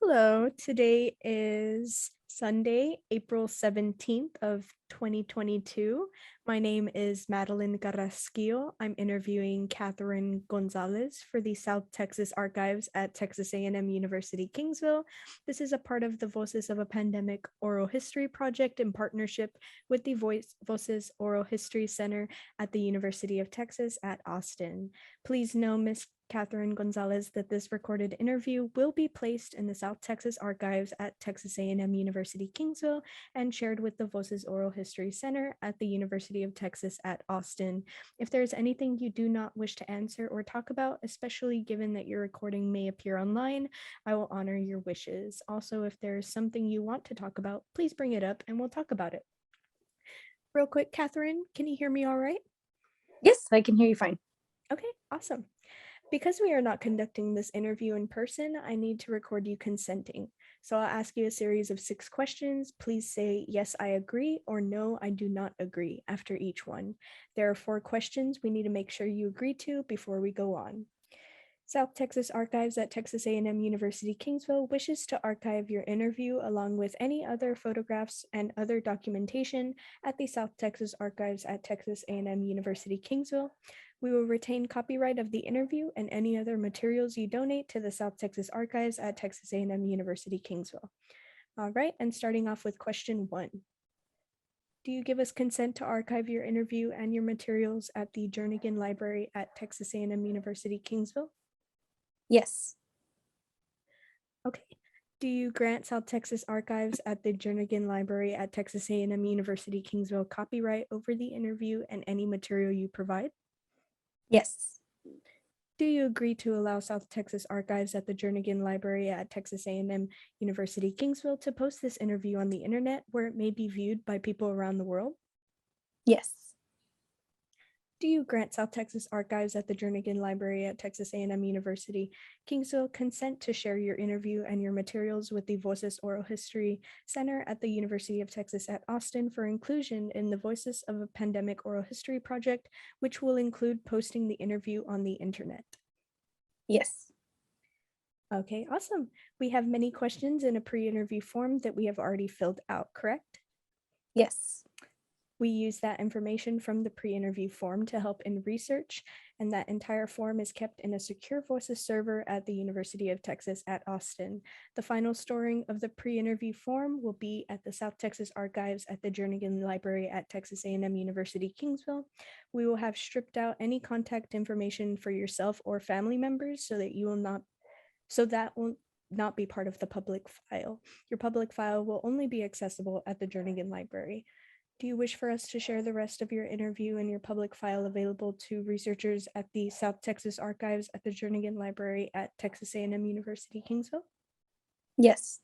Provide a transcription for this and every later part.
Hello, today is Sunday, April 17th of 2022. My name is Madeline Carrasquillo. I'm interviewing Catherine Gonzalez for the South Texas Archives at Texas A&M University, Kingsville. This is a part of the Voces of a Pandemic Oral History Project in partnership with the Voces Oral History Center at the University of Texas at Austin. Please know Ms. Catherine Gonzalez that this recorded interview will be placed in the South Texas Archives at Texas A&M University, Kingsville, and shared with the Voces Oral History Center at the University of Texas at Austin. If there's anything you do not wish to answer or talk about, especially given that your recording may appear online, I will honor your wishes. Also, if there's something you want to talk about, please bring it up and we'll talk about it. Real quick, Catherine, can you hear me all right? Yes, I can hear you fine. Okay, awesome. Because we are not conducting this interview in person, I need to record you consenting. So I'll ask you a series of 6 questions. Please say, yes, I agree, or no, I do not agree after each one. There are 4 questions we need to make sure you agree to before we go on. South Texas Archives at Texas A&M University, Kingsville wishes to archive your interview along with any other photographs and other documentation at the South Texas Archives at Texas A&M University, Kingsville. We will retain copyright of the interview and any other materials you donate to the South Texas Archives at Texas A&M University, Kingsville. All right, and starting off with question 1. Do you give us consent to archive your interview and your materials at the Jernigan Library at Texas A&M University, Kingsville? Yes. Okay. Do you grant South Texas Archives at the Jernigan Library at Texas A&M University, Kingsville copyright over the interview and any material you provide? Yes. Do you agree to allow South Texas Archives at the Jernigan Library at Texas A&M University, Kingsville to post this interview on the internet where it may be viewed by people around the world? Yes. Do you grant South Texas Archives at the Jernigan Library at Texas A&M University, Kingsville consent to share your interview and your materials with the Voces Oral History Center at the University of Texas at Austin for inclusion in the Voices of a Pandemic Oral History Project, which will include posting the interview on the internet? Yes. Okay, awesome. We have many questions in a pre-interview form that we have already filled out, correct? Yes. We use that information from the pre-interview form to help in research, and that entire form is kept in a secure Voices server at the University of Texas at Austin. The final storing of the pre-interview form will be at the South Texas Archives at the Jernigan Library at Texas A&M University, Kingsville. We will have stripped out any contact information for yourself or family members so that will not be part of the public file. Your public file will only be accessible at the Jernigan Library. Do you wish for us to share the rest of your interview and your public file available to researchers at the South Texas Archives at the Jernigan Library at Texas A&M University, Kingsville? Yes.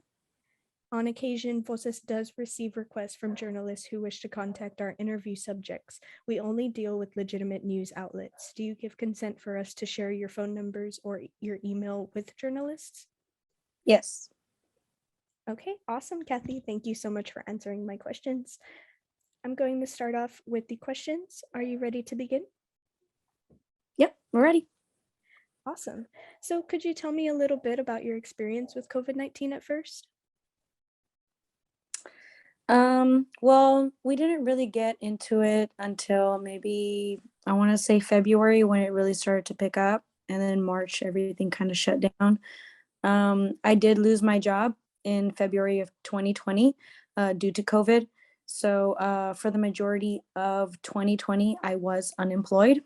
On occasion, Voces does receive requests from journalists who wish to contact our interview subjects. We only deal with legitimate news outlets. Do you give consent for us to share your phone numbers or your email with journalists? Yes. Okay, awesome, Kathy. Thank you so much for answering my questions. I'm going to start off with the questions. Are you ready to begin? Yep, we're ready. Awesome. So could you tell me a little bit about your experience with COVID-19 at first? Well, we didn't really get into it until maybe, I want to say February when it really started to pick up, and then March, everything kind of shut down. I did lose my job in February of 2020 due to COVID. So for the majority of 2020, I was unemployed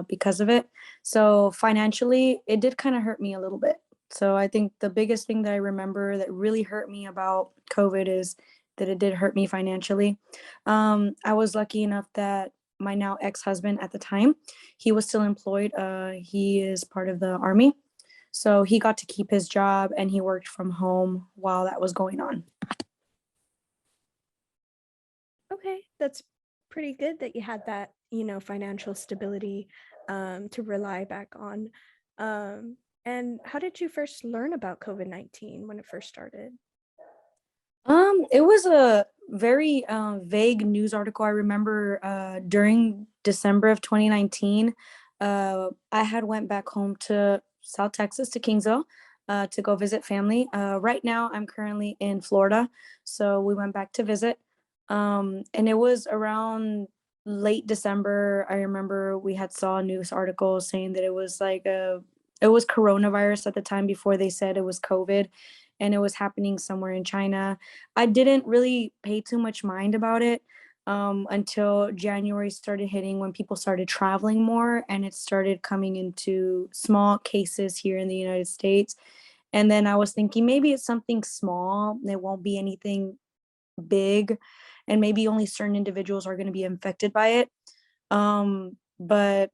because of it. So financially, it did kind of hurt me a little bit. So I think the biggest thing that I remember that really hurt me about COVID is that it did hurt me financially. I was lucky enough that my now ex-husband at the time, he was still employed. He is part of the Army. So he got to keep his job and he worked from home while that was going on. Okay, that's pretty good that you had that, financial stability to rely back on. And how did you first learn about COVID-19 when it first started? It was a very vague news article. I remember during December of 2019, I had went back home to South Texas to Kingsville to go visit family. Right now, I'm currently in Florida, so we went back to visit. And it was around late December. I remember we had saw a news article saying that it was coronavirus at the time before they said it was COVID, and it was happening somewhere in China. I didn't really pay too much mind about it until January started hitting, when people started traveling more and it started coming into small cases here in the United States. And then I was thinking maybe it's something small, it won't be anything big, and maybe only certain individuals are going to be infected by it. But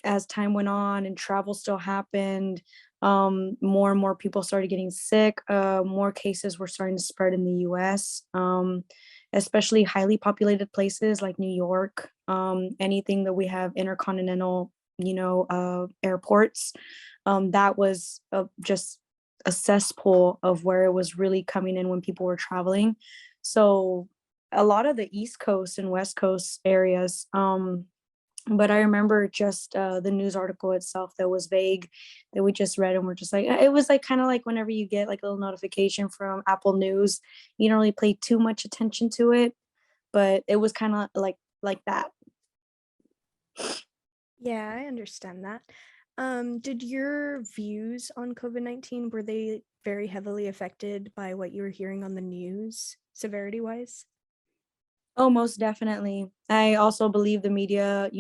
as time went on and travel still happened, more and more people started getting sick. More cases were starting to spread in the US, especially highly populated places like New York, anything that we have intercontinental, airports. That was just a cesspool of where it was really coming in when people were traveling. So a lot of the East Coast and West Coast areas, but I remember just the news article itself that was vague, that we just read, and we're just like, it was like kind of like whenever you get like a little notification from Apple News, you don't really pay too much attention to it, but it was kind of like that. Yeah, I understand that. Did your views on COVID-19, were they very heavily affected by what you were hearing on the news, severity wise? Oh, most definitely. I also believe the media,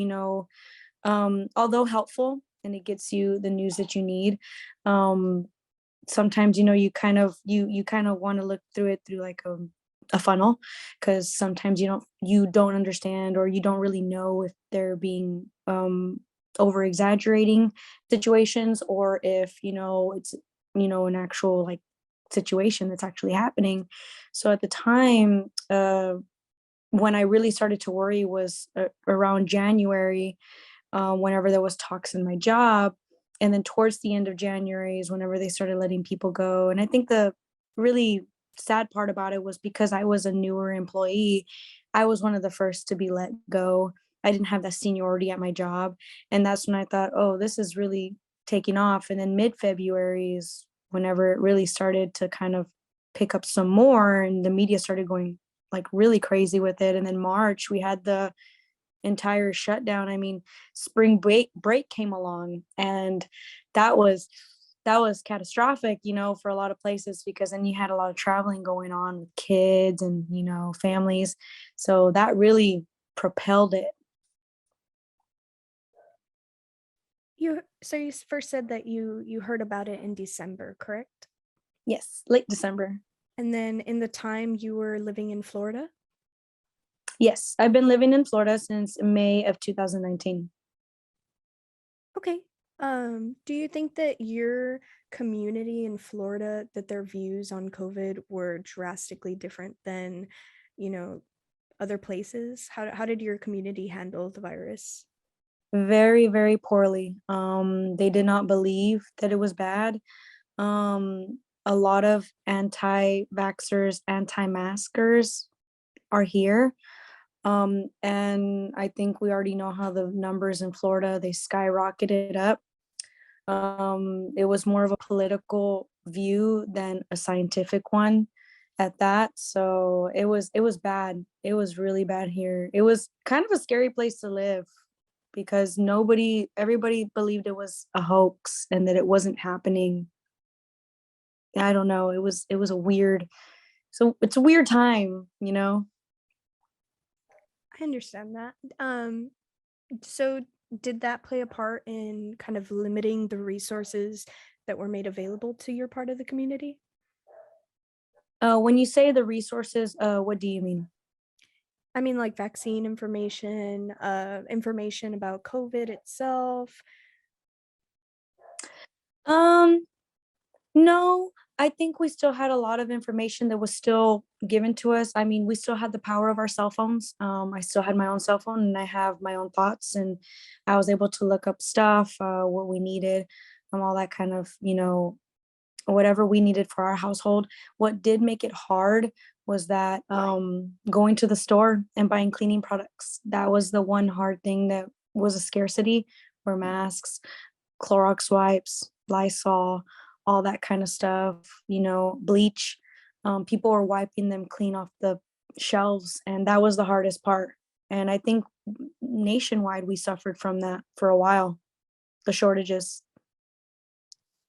although helpful and it gets you the news that you need, um, sometimes you kind of want to look through it through like a funnel, because sometimes you don't understand, or you don't really know if they're being over exaggerating situations, or if it's an actual like situation that's actually happening. So at the time, when I really started to worry was around January, whenever there was talks in my job. And then towards the end of January is whenever they started letting people go. And I think the really sad part about it was, because I was a newer employee, I was one of the first to be let go. I didn't have that seniority at my job. And that's when I thought, oh, this is really taking off. And then mid-February is whenever it really started to kind of pick up some more, and the media started going like really crazy with it. And then March, we had the entire shutdown. I mean, spring break came along, and that was catastrophic, for a lot of places, because then you had a lot of traveling going on with kids and families. So that really propelled it. So you first said that you heard about it in December, correct? Yes, late December. And then in the time you were living in Florida? Yes, I've been living in Florida since May of 2019. Okay. Do you think that your community in Florida, that their views on COVID were drastically different than, you know, other places? How did your community handle the virus? Very, very poorly. They did not believe that it was bad. A lot of anti-vaxxers, anti-maskers are here. And I think we already know how the numbers in Florida, they skyrocketed up. It was more of a political view than a scientific one at that. So it was bad. It was really bad here. It was kind of a scary place to live, because everybody believed it was a hoax and that it wasn't happening. I don't know. It was a weird, so it's a weird time. I understand that. So did that play a part in kind of limiting the resources that were made available to your part of the community? When you say the resources, what do you mean? I mean, like vaccine information, information about COVID itself. Um, no, I think we still had a lot of information that was still given to us. I mean, we still had the power of our cell phones. I still had my own cell phone, and I have my own thoughts, and I was able to look up stuff, what we needed, all that kind of, whatever we needed for our household. What did make it hard was that going to the store and buying cleaning products. That was the one hard thing that was a scarcity, were masks, Clorox wipes, Lysol, all that kind of stuff, bleach. People were wiping them clean off the shelves, and that was the hardest part. And I think nationwide we suffered from that for a while, the shortages.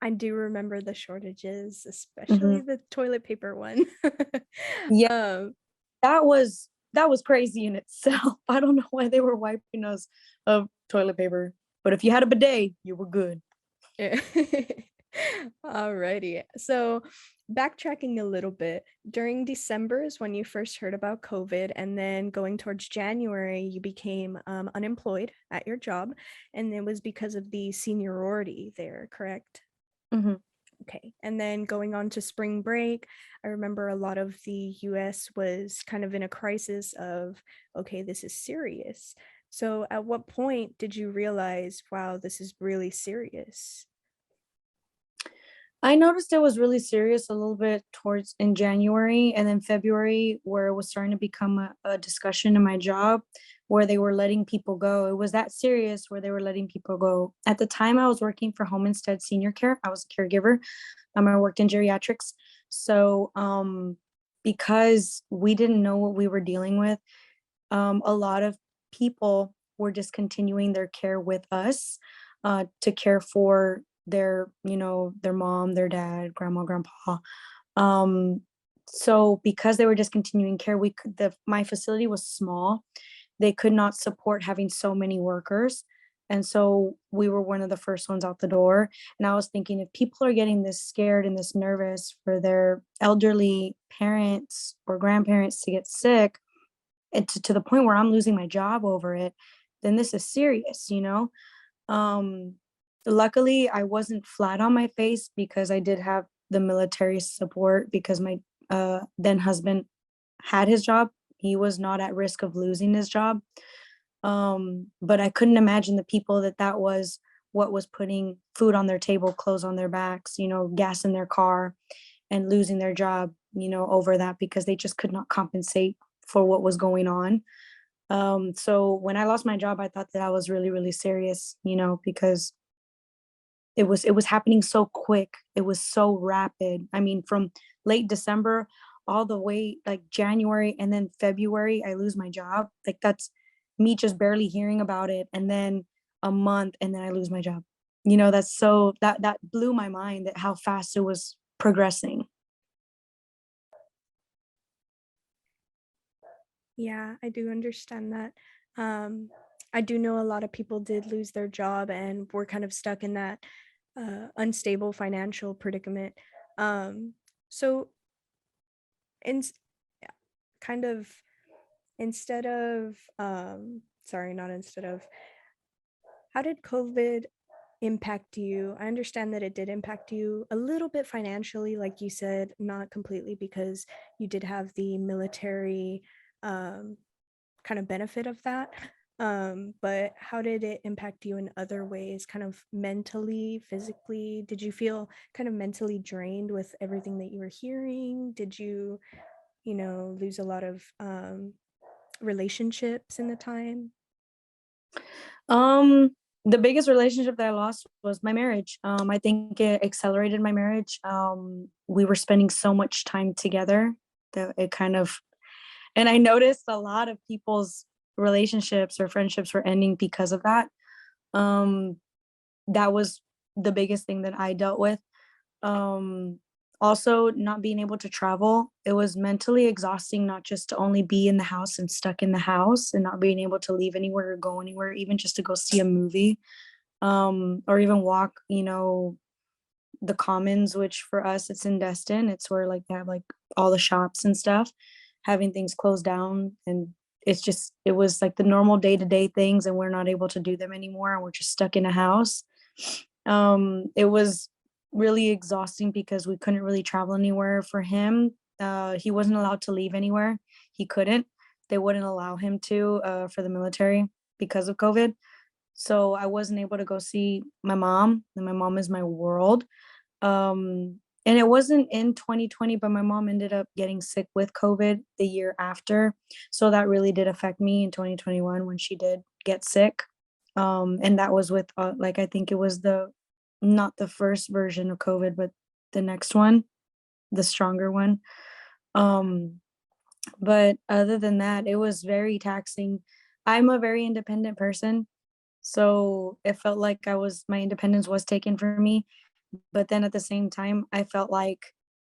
I do remember the shortages, Hmm. especially the toilet paper one. Yeah, um, that was crazy in itself. I don't know why they were wiping us of toilet paper, but if you had a bidet, you were good. yeah. Alrighty. So, backtracking a little bit, during December is when you first heard about COVID, and then going towards January, you became unemployed at your job, and it was because of the seniority there, correct? Hmm. Okay. And then going on to spring break, I remember a lot of the US was kind of in a crisis of, okay, this is serious. So, at what point did you realize, wow, this is really serious? I noticed it was really serious a little bit towards in January and then February, where it was starting to become a discussion in my job where they were letting people go. It was that serious where they were letting people go. At the time, I was working for Home Instead Senior Care. I was a caregiver. I worked in geriatrics. So, because we didn't know what we were dealing with, a lot of people were discontinuing their care with us to care for their mom, their dad, grandma, grandpa. Um, so because they were discontinuing care, my facility was small. They could not support having so many workers. And so we were one of the first ones out the door. And I was thinking, if people are getting this scared and this nervous for their elderly parents or grandparents to get sick, and to the point where I'm losing my job over it, then this is serious. Um, Luckily, I wasn't flat on my face because I did have the military support because my then husband had his job. He was not at risk of losing his job. But I couldn't imagine the people that was what was putting food on their table, clothes on their backs, gas in their car, and losing their job, over that because they just could not compensate for what was going on. So when I lost my job, I thought that I was really, really serious, because it was happening so quick. It was so rapid. I mean, from late December all the way like January and then February, I lose my job. Like that's me just barely hearing about it, and then a month, and then I lose my job. That's so that blew my mind at how fast it was progressing. Yeah, I do understand that. Um, I do know a lot of people did lose their job and were kind of stuck in that unstable financial predicament. Um, so, in kind of instead of, sorry, not instead of, how did COVID impact you? I understand that it did impact you a little bit financially, like you said, not completely because you did have the military um, kind of benefit of that. But how did it impact you in other ways, kind of mentally, physically? Did you feel kind of mentally drained with everything that you were hearing? Did you, lose a lot of relationships in the time? Um, the biggest relationship that I lost was my marriage. I think it accelerated my marriage. We were spending so much time together that it kind of, and I noticed a lot of people's relationships or friendships were ending because of that. Um, that was the biggest thing that I dealt with. Um, Also, not being able to travel, it was mentally exhausting, not just to only be in the house and stuck in the house and not being able to leave anywhere or go anywhere, even just to go see a movie, or even walk, the commons, which for us it's in Destin. It's where like they have like all the shops and stuff, having things closed down, and it was like the normal day-to-day things, and we're not able to do them anymore, and we're just stuck in a house. It was really exhausting because we couldn't really travel anywhere for him. He wasn't allowed to leave anywhere. He couldn't. They wouldn't allow him to for the military because of COVID. So I wasn't able to go see my mom, and my mom is my world. And it wasn't in 2020, but my mom ended up getting sick with COVID the year after. So that really did affect me in 2021 when she did get sick. And that was with like I think it was the not the first version of COVID, but the next one, the stronger one. Um, but other than that, it was very taxing. I'm a very independent person, so it felt like my independence was taken from me. But then at the same time, I felt like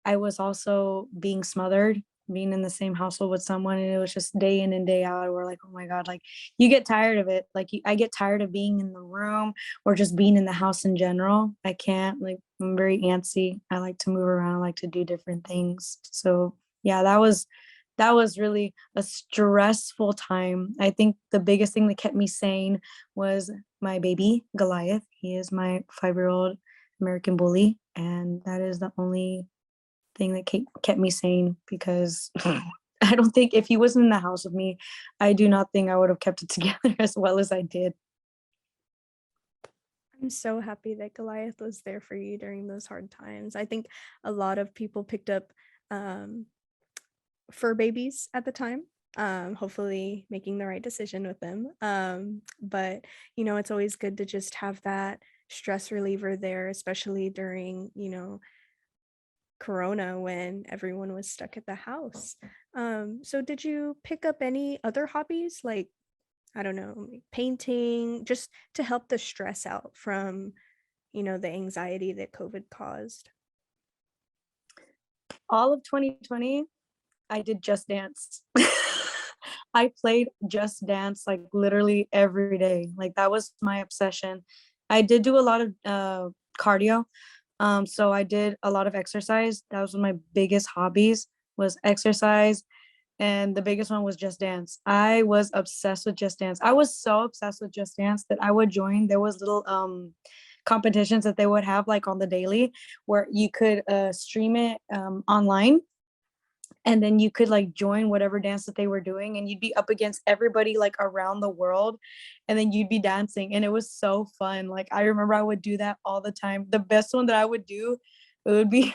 I was also being smothered, being in the same household with someone, and it was just day in and day out. We're like, oh my god, like you get tired of it. Like I get tired of being in the room or just being in the house in general. I can't, like, I'm very antsy. I like to move around. I like to do different things. So yeah, that was really a stressful time. I think the biggest thing that kept me sane was my baby Goliath. He is my 5-year-old American bully, and that is the only thing that kept me sane because I don't think if he wasn't in the house with me, I do not think I would have kept it together as well as I did. I'm so happy that Goliath was there for you during those hard times. I think a lot of people picked up um, fur babies at the time, hopefully making the right decision with them. But, it's always good to just have that stress reliever there, especially during, Corona when everyone was stuck at the house. So did you pick up any other hobbies like, I don't know, like painting, just to help the stress out from, the anxiety that COVID caused? All of 2020, I did Just Dance. I played Just Dance like literally every day. Like that was my obsession. I did do a lot of cardio. So I did a lot of exercise. That was one of my biggest hobbies was exercise. And the biggest one was Just Dance. I was obsessed with Just Dance. I was so obsessed with Just Dance that I would join. There was little competitions that they would have like on the daily where you could stream it online, and then you could like join whatever dance that they were doing, and you'd be up against everybody like around the world, and then you'd be dancing, and it was so fun. Like I remember I would do that all the time. The best one that I would do, it would be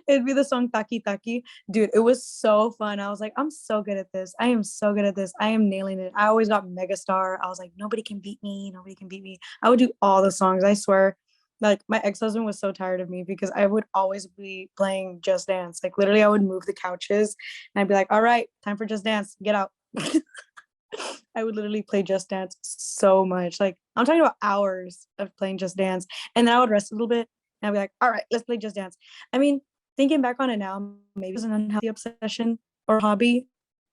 it'd be the song Taki Taki. Dude, it was so fun. I was like, I'm so good at this. I am so good at this. I am nailing it. I always got megastar. I was like, nobody can beat me. Nobody can beat me. I would do all the songs, I swear. Like my ex-husband was so tired of me because I would always be playing Just Dance. Like literally I would move the couches and I'd be like, all right, time for Just Dance, get out. I would literally play Just Dance so much. Like I'm talking about hours of playing Just Dance. And then I would rest a little bit and I'd be like, all right, let's play Just Dance. I mean, thinking back on it now, maybe it was an unhealthy obsession or hobby,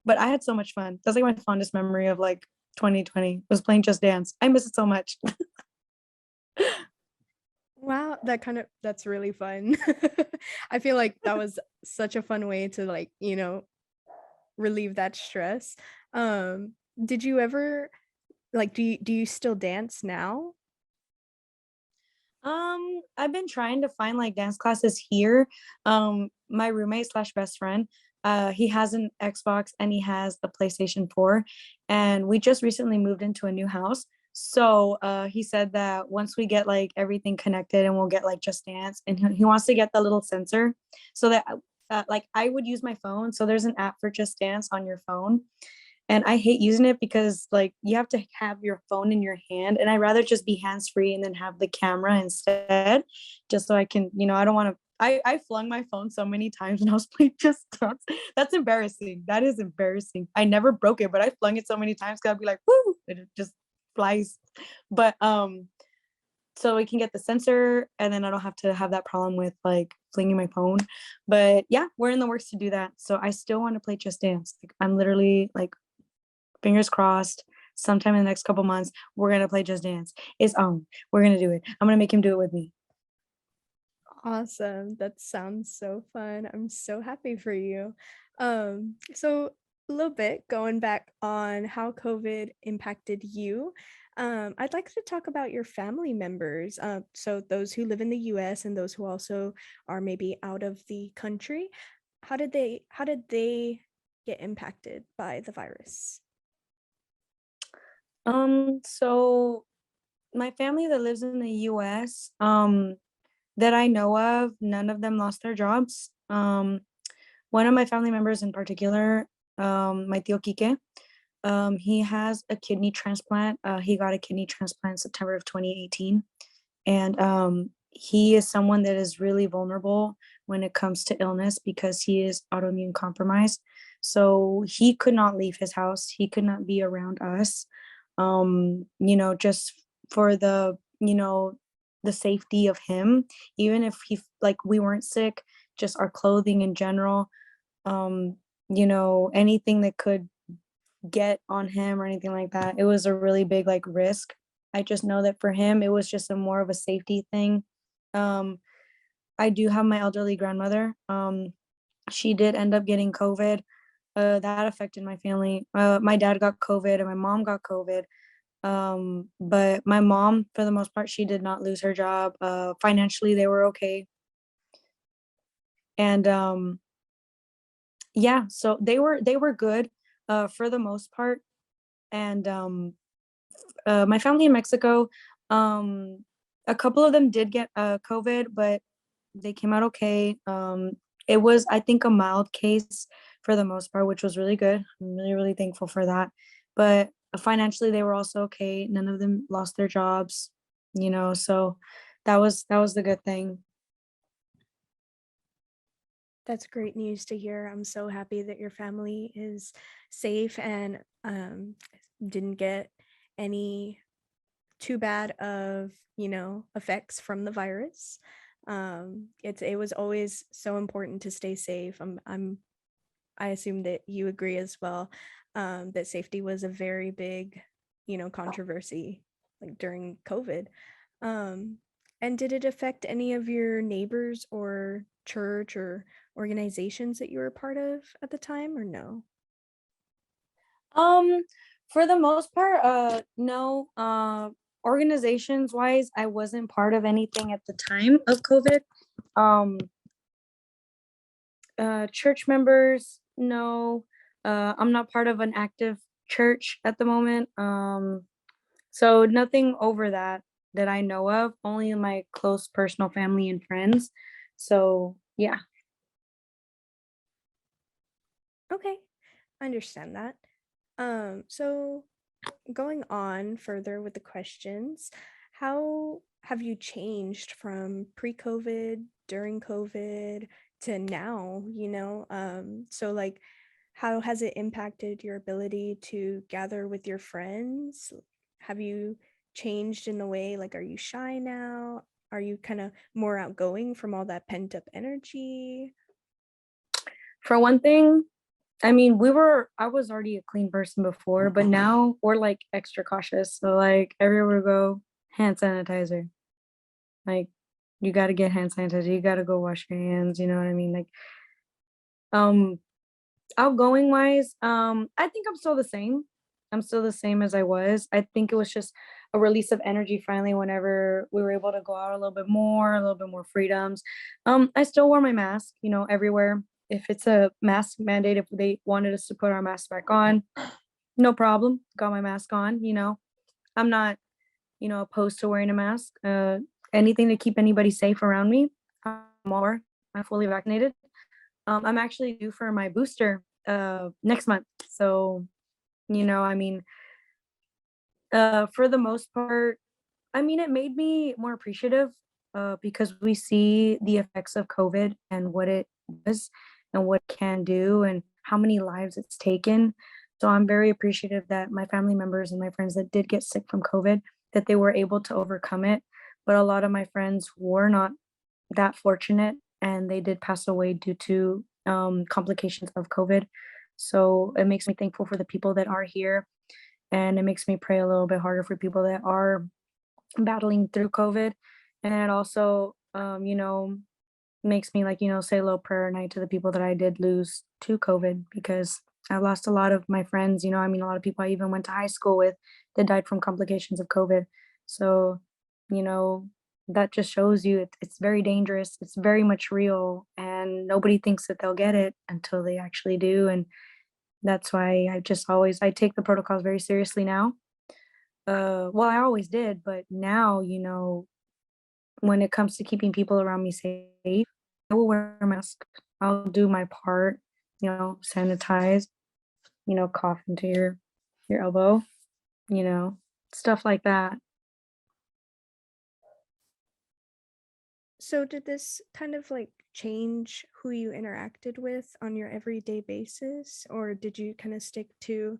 but I had so much fun. That's like my fondest memory of like 2020 was playing Just Dance. I miss it so much. Wow, that's really fun. I feel like that was such a fun way to like, relieve that stress. Um, did you ever like do you still dance now? I've been trying to find like dance classes here. My roommate slash best friend, he has an Xbox and he has a PlayStation 4, and we just recently moved into a new house. So he said that once we get like everything connected and we'll get like Just Dance, and he wants to get the little sensor so that like I would use my phone. So there's an app for Just Dance on your phone, and I hate using it because like you have to have your phone in your hand, and I'd rather just be hands free and then have the camera instead, just so I can, I don't want to. I flung my phone so many times when I was playing Just Dance. That's embarrassing. That is embarrassing. I never broke it, but I flung it so many times because I'd be like, whoo, and it just flies. But so we can get the sensor, and then I don't have to have that problem with like flinging my phone. But yeah, we're in the works to do that. So I still want to play Just Dance. Like I'm literally like fingers crossed, sometime in the next couple months, we're gonna play Just Dance. It's on. We're gonna do it. I'm gonna make him do it with me. Awesome. That sounds so fun. I'm so happy for you. So a little bit going back on how COVID impacted you. I'd like to talk about your family members. So those who live in the US and those who also are maybe out of the country. How did they get impacted by the virus? So my family that lives in the US, that I know of, none of them lost their jobs. One of my family members in particular, my tío Quique, he has a kidney transplant. He got a kidney transplant in September of 2018. And he is someone that is really vulnerable when it comes to illness because he is autoimmune compromised. So he could not leave his house. He could not be around us. Just for the safety of him, even if like we weren't sick, just our clothing in general, anything that could get on him or anything like that. It was a really big like risk. I just know that for him, it was just a more of a safety thing. Um, I do have my elderly grandmother. She did end up getting COVID. That affected my family. My dad got COVID and my mom got COVID. But my mom, for the most part, she did not lose her job. Financially, they were okay. And yeah, so they were good for the most part. And my family in Mexico, um, a couple of them did get COVID, but they came out okay. It was, I think, a mild case for the most part, which was really good. I'm really, really thankful for that. But financially, they were also okay. None of them lost their jobs, so that was the good thing. That's great news to hear. I'm so happy that your family is safe and didn't get any too bad of, effects from the virus. It was always so important to stay safe. I assume that you agree as well, that safety was a very big, controversy like during COVID. Um, and did it affect any of your neighbors or church or organizations that you were a part of at the time, or no? Um, for the most part, no. Organizations wise, I wasn't part of anything at the time of COVID. Um, church members, no. I'm not part of an active church at the moment. So nothing over that I know of. Only my close personal family and friends. So yeah. Okay, I understand that. So going on further with the questions, how have you changed from pre-COVID, during COVID to now, so like how has it impacted your ability to gather with your friends? Have you changed in the way, like, are you shy now? Are you kind of more outgoing from all that pent up energy? For one thing, I mean, I was already a clean person before, but now we're like extra cautious. So like everywhere we go, hand sanitizer. Like you got to get hand sanitizer. You got to go wash your hands. You know what I mean? Like, um, outgoing wise, I think I'm still the same. I'm still the same as I was. I think it was just a release of energy finally whenever we were able to go out a little bit more freedoms. I still wore my mask, everywhere. If it's a mask mandate, if they wanted us to put our mask back on, no problem. Got my mask on, I'm not, opposed to wearing a mask. Anything to keep anybody safe around me. I'm fully vaccinated. I'm actually due for my booster next month. So, I mean, for the most part, I mean, it made me more appreciative because we see the effects of COVID and what it does and what it can do and how many lives it's taken. So I'm very appreciative that my family members and my friends that did get sick from COVID, that they were able to overcome it. But a lot of my friends were not that fortunate and they did pass away due to complications of COVID. So it makes me thankful for the people that are here. And it makes me pray a little bit harder for people that are battling through COVID. And it also, makes me like, say a little prayer at night to the people that I did lose to COVID because I lost a lot of my friends, I mean, a lot of people I even went to high school with that died from complications of COVID. So, you know, that just shows you it's very dangerous. It's very much real and nobody thinks that they'll get it until they actually do. And that's why I take the protocols very seriously now. Well, I always did, but now, when it comes to keeping people around me safe, I will wear a mask. I'll do my part, sanitize, cough into your elbow, you know, stuff like that. So did this kind of like change who you interacted with on your everyday basis, or did you kind of stick to,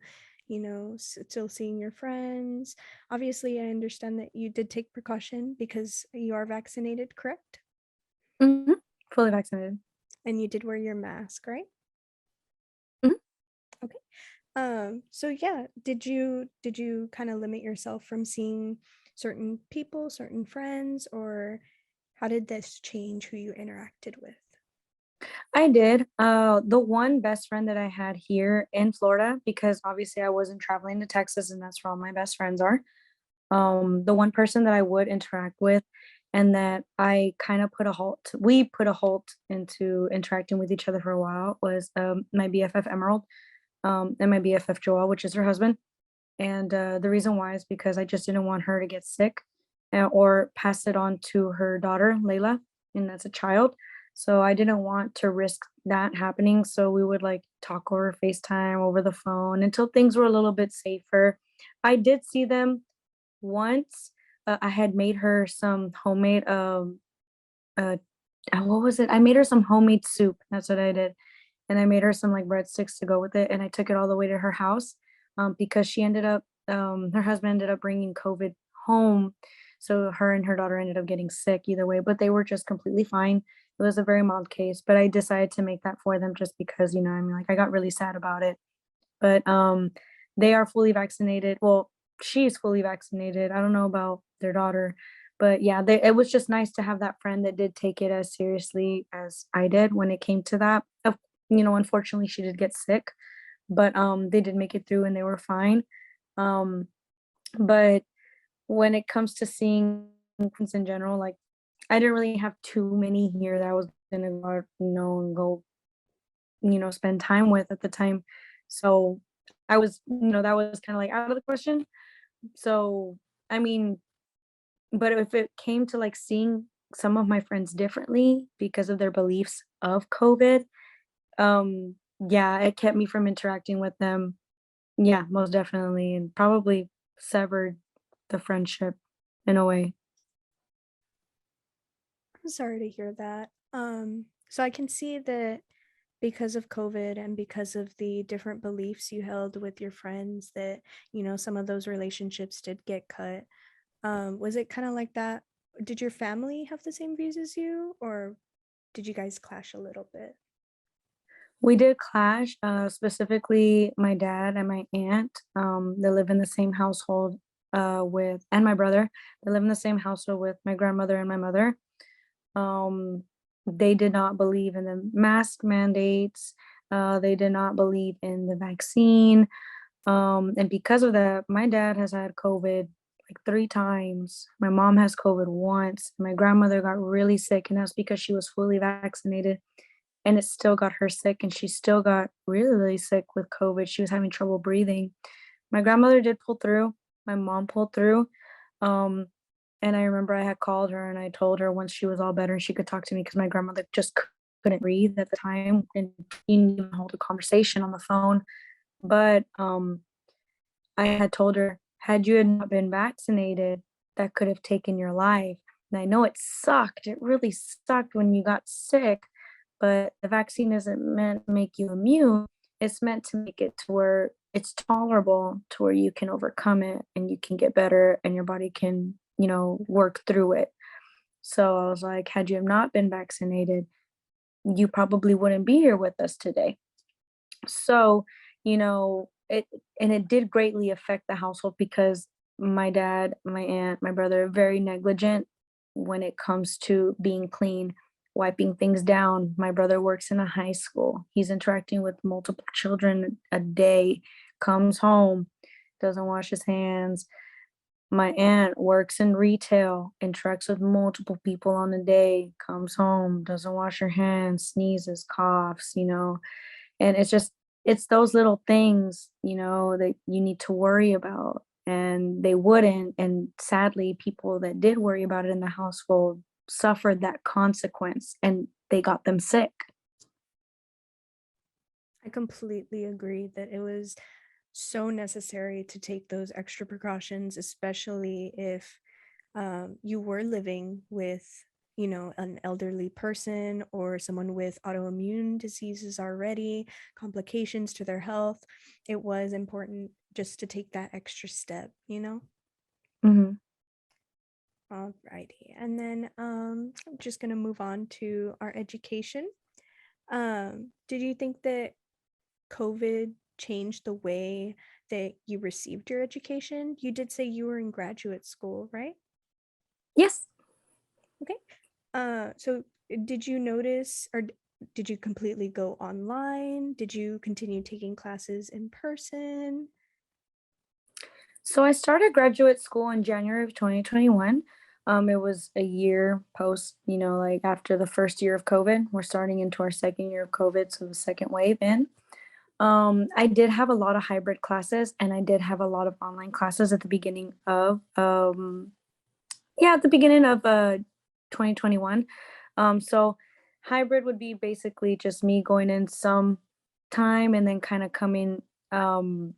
still seeing your friends? Obviously, I understand that you did take precaution because you are vaccinated, correct? Mhm. Fully vaccinated. And you did wear your mask, right? Mhm. Okay. So yeah, did you kind of limit yourself from seeing certain people, certain friends, or how did this change who you interacted with? I did. The one best friend that I had here in Florida, because obviously I wasn't traveling to Texas and that's where all my best friends are. The one person that I would interact with and that I kind of we put a halt into interacting with each other for a while was my BFF Emerald, and my BFF Joel, which is her husband. And the reason why is because I just didn't want her to get sick or pass it on to her daughter, Layla, and that's a child. So I didn't want to risk that happening. So we would like talk over FaceTime, over the phone until things were a little bit safer. I did see them once. I had made her some homemade uh what was it? I made her some homemade soup. That's what I did. And I made her some like breadsticks to go with it. And I took it all the way to her house because her husband ended up bringing COVID home. So her and her daughter ended up getting sick either way, but they were just completely fine. It was a very mild case, but I decided to make that for them just because, I mean, like I got really sad about it. But they are fully vaccinated. Well, she's fully vaccinated. I don't know about their daughter, but yeah, it was just nice to have that friend that did take it as seriously as I did when it came to that. Unfortunately, she did get sick, but they did make it through and they were fine. Um, but when it comes to seeing friends in general, like I didn't really have too many here that I was gonna go, and go, spend time with at the time. So that was kind of like out of the question. So, I mean, but if it came to like seeing some of my friends differently because of their beliefs of COVID, um, yeah, it kept me from interacting with them. Yeah, most definitely, and probably severed the friendship in a way. I'm sorry to hear that. So I can see that because of COVID and because of the different beliefs you held with your friends that, some of those relationships did get cut. Was it kind of like that? Did your family have the same views as you, or did you guys clash a little bit? We did clash, specifically my dad and my aunt. They live in the same household and my brother. They live in the same household with my grandmother and my mother. Um, they did not believe in the mask mandates. They did not believe in the vaccine. And because of that, my dad has had COVID like 3 times. My mom has COVID once. My grandmother got really sick, and that's because she was fully vaccinated and it still got her sick and she still got really, really sick with COVID. She was having trouble breathing. My grandmother did pull through. My mom pulled through. Um, and I remember I had called her and I told her once she was all better and she could talk to me because my grandmother just couldn't breathe at the time and didn't even hold a conversation on the phone. But I had told her, had you had not been vaccinated, that could have taken your life. And I know it sucked. It really sucked when you got sick, but the vaccine isn't meant to make you immune. It's meant to make it to where it's tolerable to where you can overcome it and you can get better and your body can, work through it. So I was like, had you have not been vaccinated, you probably wouldn't be here with us today. So, it did greatly affect the household because my dad, my aunt, my brother are very negligent when it comes to being clean, wiping things down. My brother works in a high school. He's interacting with multiple children a day, comes home, doesn't wash his hands. My aunt works in retail, interacts with multiple people on a day, comes home, doesn't wash her hands, sneezes, coughs, and it's those little things, that you need to worry about, and they wouldn't, and sadly, people that did worry about it in the household suffered that consequence, and they got them sick. I completely agree that it was so necessary to take those extra precautions, especially if you were living with an elderly person or someone with autoimmune diseases already, complications to their health, it was important just to take that extra step. Hmm. Alrighty. And then I'm just gonna move on to our education. Did you think that COVID changed the way that you received your education? You did say you were in graduate school, right? Yes. Okay. So did you notice or did you completely go online? Did you continue taking classes in person? So I started graduate school in January of 2021. It was a year post, like after the first year of COVID. We're starting into our second year of COVID, so the second wave in. I did have a lot of hybrid classes and I did have a lot of online classes at the beginning of yeah, at the beginning of 2021. So hybrid would be basically just me going in some time and then kind of coming um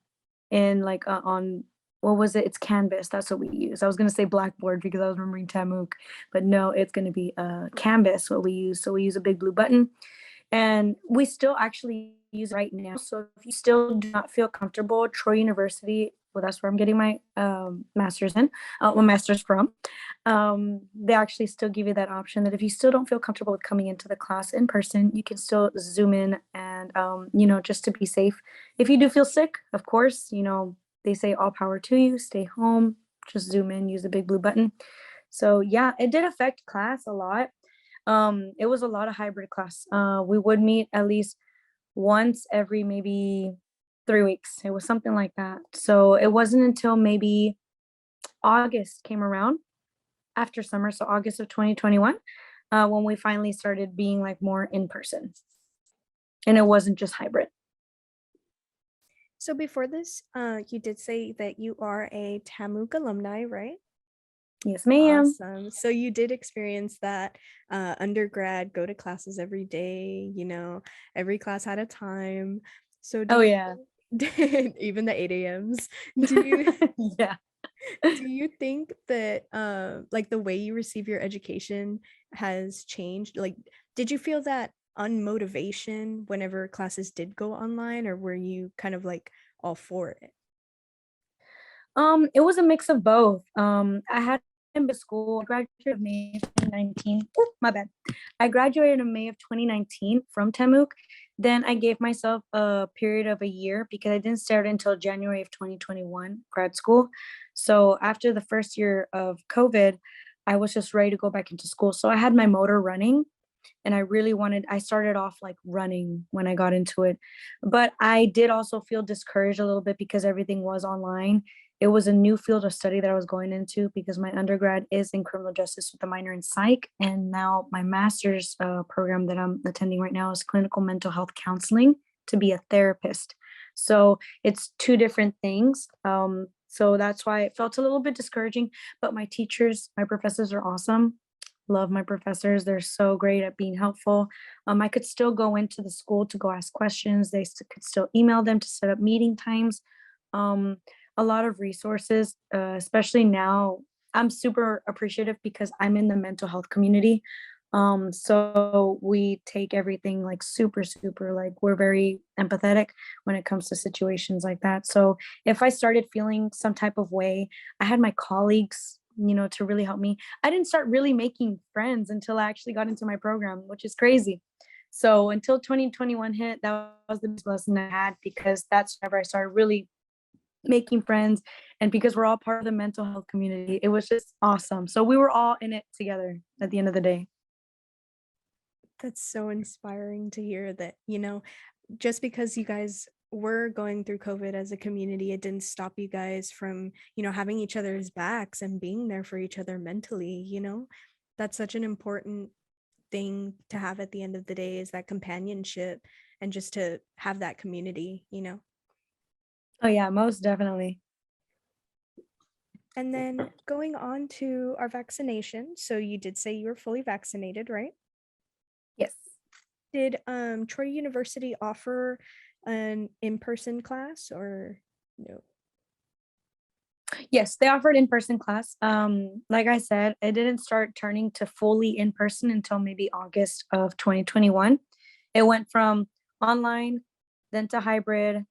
in like on what was it? It's Canvas. That's what we use. I was gonna say Blackboard because I was remembering Tamook, but no, it's gonna be Canvas what we use. So we use a big blue button and we still actually use it right now. So if you still do not feel comfortable, Troy University, well, that's where I'm getting my master's in, my master's from. They actually still give you that option that if you still don't feel comfortable with coming into the class in person, you can still Zoom in and, just to be safe. If you do feel sick, of course, they say all power to you, stay home, just Zoom in, use the big blue button. So yeah, it did affect class a lot. It was a lot of hybrid class. We would meet at least once every maybe 3 weeks. It was something like that. So it wasn't until maybe August came around after summer, so August of 2021, when we finally started being like more in person. And it wasn't just hybrid. So before this, you did say that you are a TAMUK alumni, right? Yes, ma'am. Awesome. So you did experience that undergrad, go to classes every day, every class had a time. So do Oh you yeah. even the 8 a.m.s? Do you Yeah. do you think that like the way you receive your education has changed? Like, did you feel that unmotivation whenever classes did go online, or were you kind of like all for it? It was a mix of both. I had in school. I graduated in May of 2019. Ooh, my bad. I graduated in May of 2019 from Temuk. Then I gave myself a period of a year because I didn't start until January of 2021 grad school. So after the first year of COVID, I was just ready to go back into school. So I had my motor running and I started off like running when I got into it. But I did also feel discouraged a little bit because everything was online. It was a new field of study that I was going into because my undergrad is in criminal justice with a minor in psych. And now my master's program that I'm attending right now is clinical mental health counseling to be a therapist. So it's two different things. So that's why it felt a little bit discouraging. But my professors are awesome. Love my professors. They're so great at being helpful. I could still go into the school to go ask questions. Could still email them to set up meeting times. Um, a lot of resources, especially now. I'm super appreciative because I'm in the mental health community. So we take everything like super, super, like we're very empathetic when it comes to situations like that. So if I started feeling some type of way, I had my colleagues, to really help me. I didn't start really making friends until I actually got into my program, which is crazy. So until 2021 hit, that was the best lesson I had because that's whenever I started really making friends. And because we're all part of the mental health community, it was just awesome. So we were all in it together at the end of the day. That's so inspiring to hear that, just because you guys were going through COVID as a community, it didn't stop you guys from, having each other's backs and being there for each other mentally. That's such an important thing to have at the end of the day is that companionship and just to have that community. Oh yeah, most definitely. And then going on to our vaccination. So you did say you were fully vaccinated, right? Yes. Did Troy University offer an in-person class or no? Yes, they offered in-person class. Like I said, it didn't start turning to fully in-person until maybe August of 2021. It went from online, then to hybrid,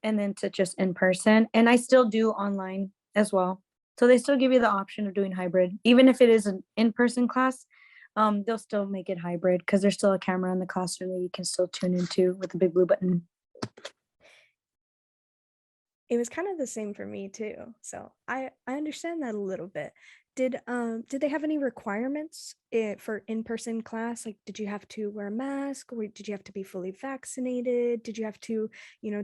and then to just in person. And I still do online as well. So they still give you the option of doing hybrid, even if it is an in-person class. They'll still make it hybrid because there's still a camera in the classroom that you can still tune into with the big blue button. It was kind of the same for me too. So I understand that a little bit. Did they have any requirements for in-person class? Like did you have to wear a mask or did you have to be fully vaccinated? Did you have to,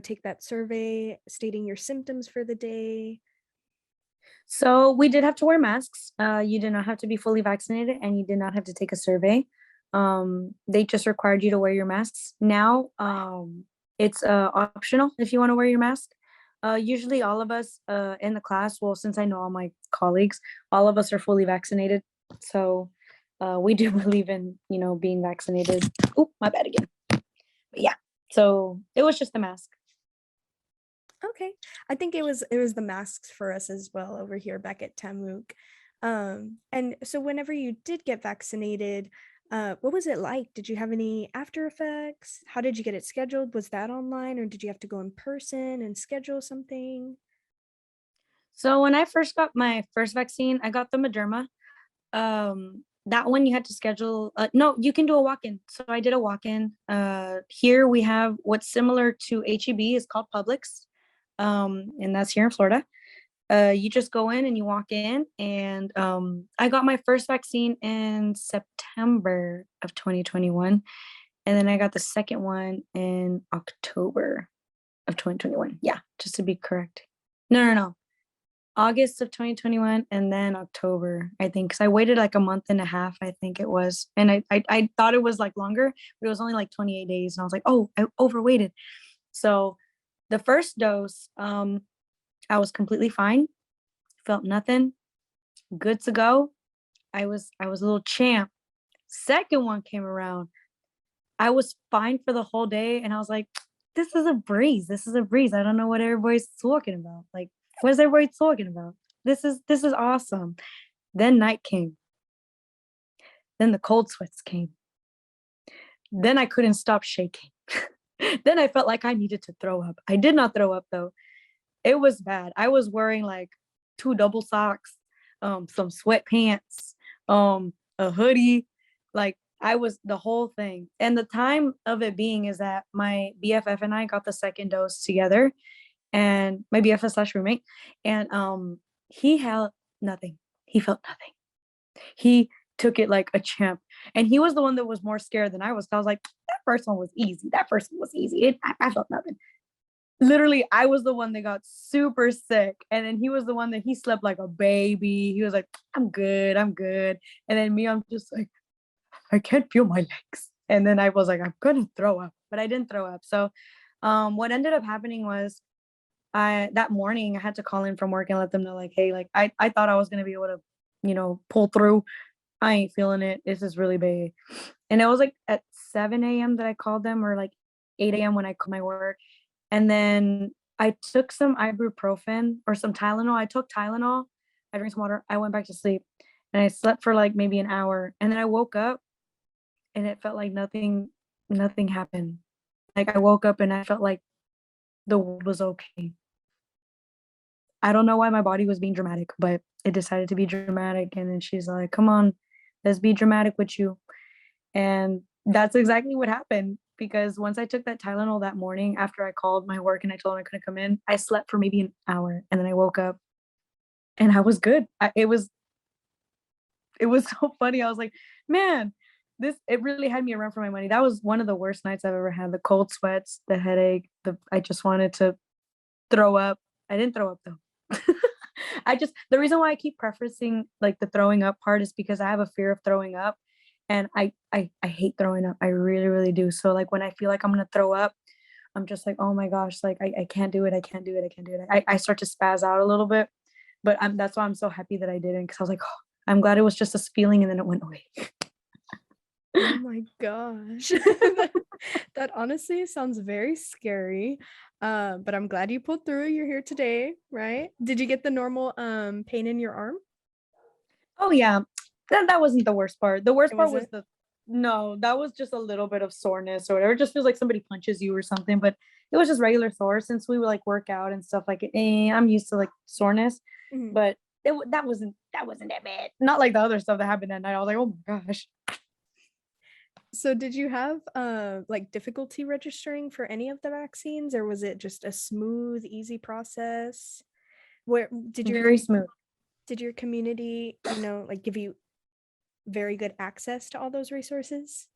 take that survey stating your symptoms for the day? So we did have to wear masks. You did not have to be fully vaccinated, and you did not have to take a survey. They just required you to wear your masks. Now, it's optional if you want to wear your mask. Usually, all of us in the class, well, since I know all my colleagues, all of us are fully vaccinated. So we do believe in being vaccinated. Oh, my bad again. But yeah, so it was just the mask. Okay. I think it was the masks for us as well over here back at Tamuk. And so whenever you did get vaccinated, what was it like? Did you have any after effects? How did you get it scheduled? Was that online or did you have to go in person and schedule something? So when I first got my first vaccine, I got the Moderna. That one you had to schedule. No, you can do a walk-in. So I did a walk-in. Here we have what's similar to HEB is called Publix, and that's here in Florida. You just go in and you walk in, and I got my first vaccine in September of 2021, and then I got the second one in October of 2021. Yeah, just to be correct. No, no, no. August of 2021 and then October, I think, because I waited like a month and a half, I think it was. And I thought it was like longer, but it was only like 28 days. And I was like, oh, I overweighted. So the first dose, I was completely fine, felt nothing, good to go. I was a little champ. Second one came around. I was fine for the whole day. And I was like, this is a breeze. This is a breeze. I don't know what everybody's talking about. Like, what is everybody talking about? This is awesome. Then night came. Then the cold sweats came. Then I couldn't stop shaking. Then I felt like I needed to throw up. I did not throw up though. It was bad. I was wearing like two double socks, some sweatpants, a hoodie. Like I was the whole thing. And the time of it being is that my BFF and I got the second dose together, and my BFF slash roommate, and he held nothing. He felt nothing. He took it like a champ, and he was the one that was more scared than I was. I was like, that first one was easy. That first one was easy. I felt nothing. Literally, I was the one that got super sick, and then he was the one that he slept like a baby. He was like, I'm good, I'm good. And then me, I'm just like, I can't feel my legs. And then I was like, I'm gonna throw up, but I didn't throw up. So what ended up happening was I that morning I had to call in from work and let them know like, hey, like I thought I was gonna be able to, pull through. I ain't feeling it. This is really bad. And it was like at 7 a.m. that I called them, or like 8 a.m. when I called my work. And then I took some ibuprofen or some Tylenol. I took Tylenol. I drank some water. I went back to sleep, and I slept for like maybe an hour. And then I woke up, and it felt like nothing happened. Like I woke up and I felt like the world was okay. I don't know why my body was being dramatic, but it decided to be dramatic. And then she's like, come on, let's be dramatic with you. And that's exactly what happened. Because once I took that Tylenol that morning after I called my work and I told them I couldn't come in, I slept for maybe an hour, and then I woke up and I was good. It was so funny. I was like, man, it really had me a run for my money. That was one of the worst nights I've ever had. The cold sweats, the headache, I just wanted to throw up. I didn't throw up though. The reason why I keep preferencing like the throwing up part is because I have a fear of throwing up, and I hate throwing up. I really, really do. So like when I feel like I'm gonna throw up, I'm just like, oh my gosh, like I can't do it. I can't do it. I can't do it. I start to spaz out a little bit, but that's why I'm so happy that I didn't, because I was like, oh, I'm glad it was just a feeling and then it went away. Oh my gosh. That honestly sounds very scary. But I'm glad you pulled through. You're here today, right? Did you get the normal pain in your arm? Oh yeah, that wasn't the worst part. The It worst part was wasn't? the no, that was just a little bit of soreness or whatever. It just feels like somebody punches you or something, but it was just regular sore since we would like work out and stuff like it. I'm used to like soreness, Mhm. but that wasn't that bad. Not like the other stuff that happened that night. I was like, oh my gosh. So did you have like difficulty registering for any of the vaccines, or was it just a smooth, easy process? Where Very smooth. did your community, like give you very good access to all those resources?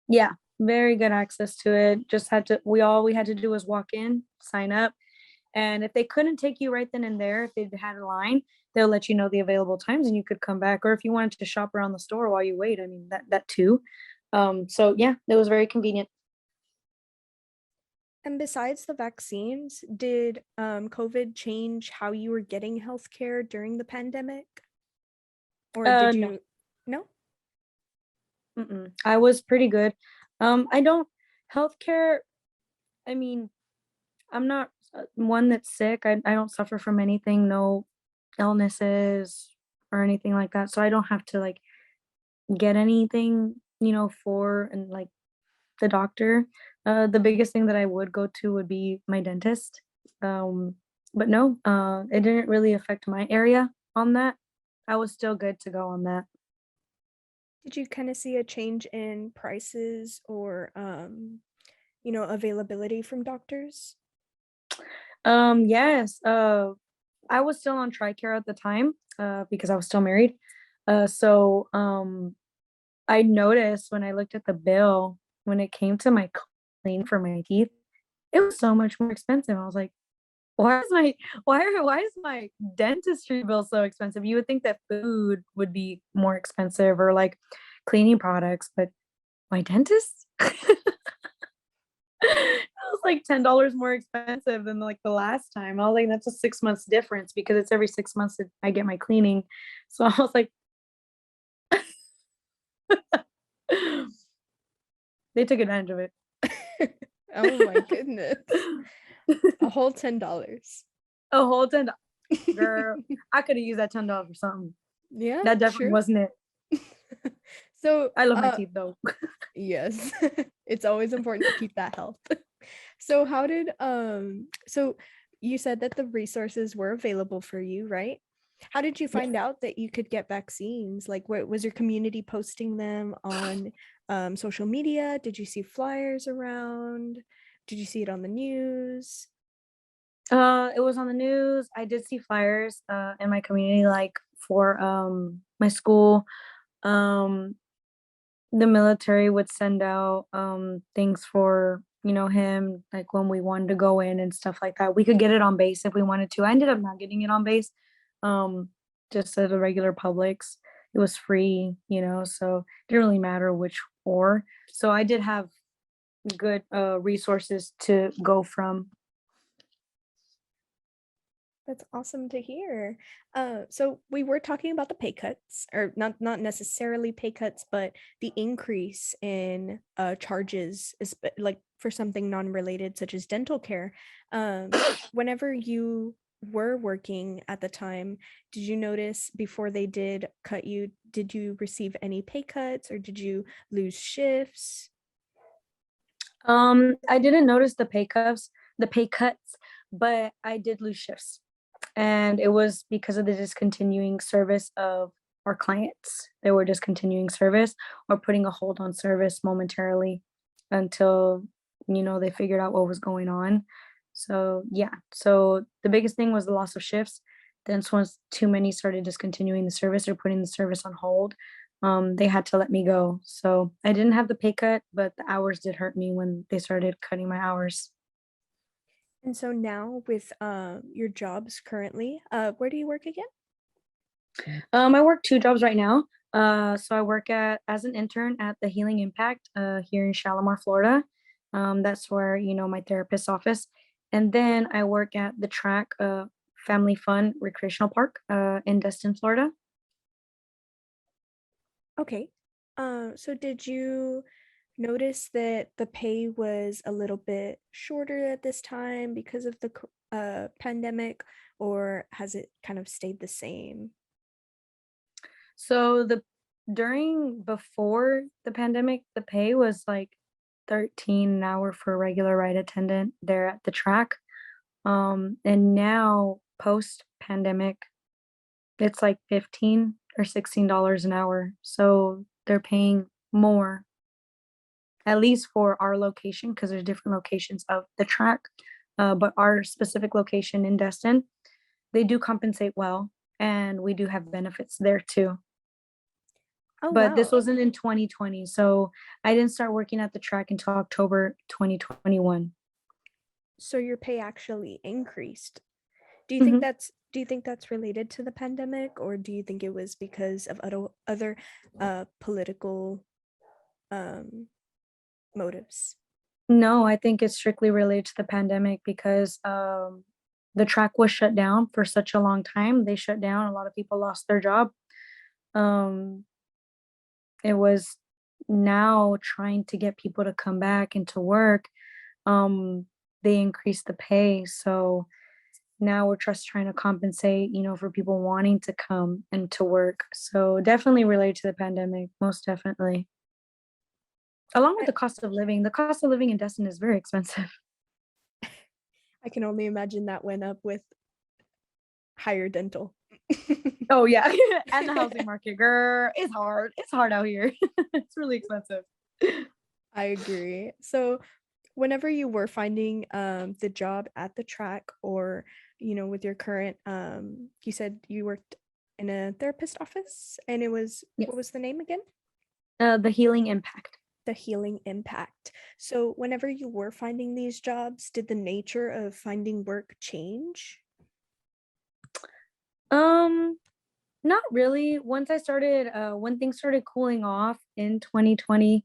Yeah, very good access to it. Just had to all we had to do was walk in, sign up, and if they couldn't take you right then and there, if they had a line, they'll let you know the available times and you could come back. Or if you wanted to shop around the store while you wait, I mean that too. So yeah, it was very convenient. And besides the vaccines, did COVID change how you were getting healthcare during the pandemic? Or did No, you no? I was pretty good. I don't healthcare. I mean, I'm not one that's sick. I don't suffer from anything, no illnesses or anything like that. So I don't have to like get anything, for and like the doctor. The biggest thing that I would go to would be my dentist. Um, but no, it didn't really affect my area on that. I was still good to go on that. Did you kind of see a change in prices or availability from doctors? Yes, I was still on TRICARE at the time, because I was still married. So I noticed when I looked at the bill when it came to my clean for my teeth, it was so much more expensive. I was like, why is my dentistry bill so expensive? You would think that food would be more expensive or like cleaning products, but my dentist? It was like $10 more expensive than like the last time. I was like, that's a 6 months difference because it's every 6 months that I get my cleaning. So I was like, they took advantage of it. Oh my goodness. A whole $10. A whole 10. Girl, I could have used that $10 for something. Yeah, That definitely true. wasn't it. So, I love my teeth though. yes, it's always important to keep that health. So so you said that the resources were available for you, right? How did you Yes. find out that you could get vaccines? Like, what was your community posting them on social media? Did you see flyers around? Did you see it on the news? It was on the news. I did see flyers in my community, like for my school. Um, the military would send out things for him, like when we wanted to go in and stuff like that. We could get it on base if we wanted to. I ended up not getting it on base, um, just at the regular Publix. It was free, so it didn't really matter which or. So I did have good resources to go from. That's awesome to hear. So we were talking about the pay cuts, or not necessarily pay cuts, but the increase in charges, like for something non-related such as dental care. Whenever you were working at the time, did you notice before they did cut you, did you receive any pay cuts or did you lose shifts? I didn't notice the pay cuts, but I did lose shifts. And it was because of the discontinuing service of our clients. They were discontinuing service or putting a hold on service momentarily until they figured out what was going on. So yeah, so the biggest thing was the loss of shifts. Then once too many started discontinuing the service or putting the service on hold, they had to let me go. So I didn't have the pay cut, but the hours did hurt me when they started cutting my hours. And so now with your jobs currently, where do you work again? I work two jobs right now. So I work at as an intern at the Healing Impact here in Shalimar, Florida. That's where my therapist's office, and then I work at the Track Family Fun Recreational Park in Destin, Florida. Okay. So did you notice that the pay was a little bit shorter at this time because of the pandemic, or has it kind of stayed the same? So during before the pandemic, the pay was like 13 an hour for a regular ride attendant there at the track. And now post pandemic, it's like 15 or $16 an hour. So they're paying more, at least for our location, because there's different locations of the track. But our specific location in Destin, they do compensate well, and we do have benefits there too. Oh, But this wow. wasn't in 2020, so I didn't start working at the track until October 2021. So your pay actually increased. Mhm. Do you think that's related to the pandemic, or do you think it was because of other political um motives? No, I think it's strictly related to the pandemic because the track was shut down for such a long time. They shut down. A lot of people lost their job. Um, it was now trying to get people to come back into work. Um, they increased the pay. So now we're just trying to compensate, for people wanting to come and to work. So definitely related to the pandemic, most definitely. Along with I, the cost of living. The cost of living in Destin is very expensive. I can only imagine that went up with higher dental. Oh yeah. And the housing market, girl, it's hard. It's hard out here. It's really expensive. I agree. So, whenever you were finding the job at the track, or with your current you said you worked in a therapist office, and it was, Yes. what was the name again? The healing impact. The Healing Impact. So, whenever you were finding these jobs, did the nature of finding work change? Um, Not really. Once I started, when things started cooling off in 2020,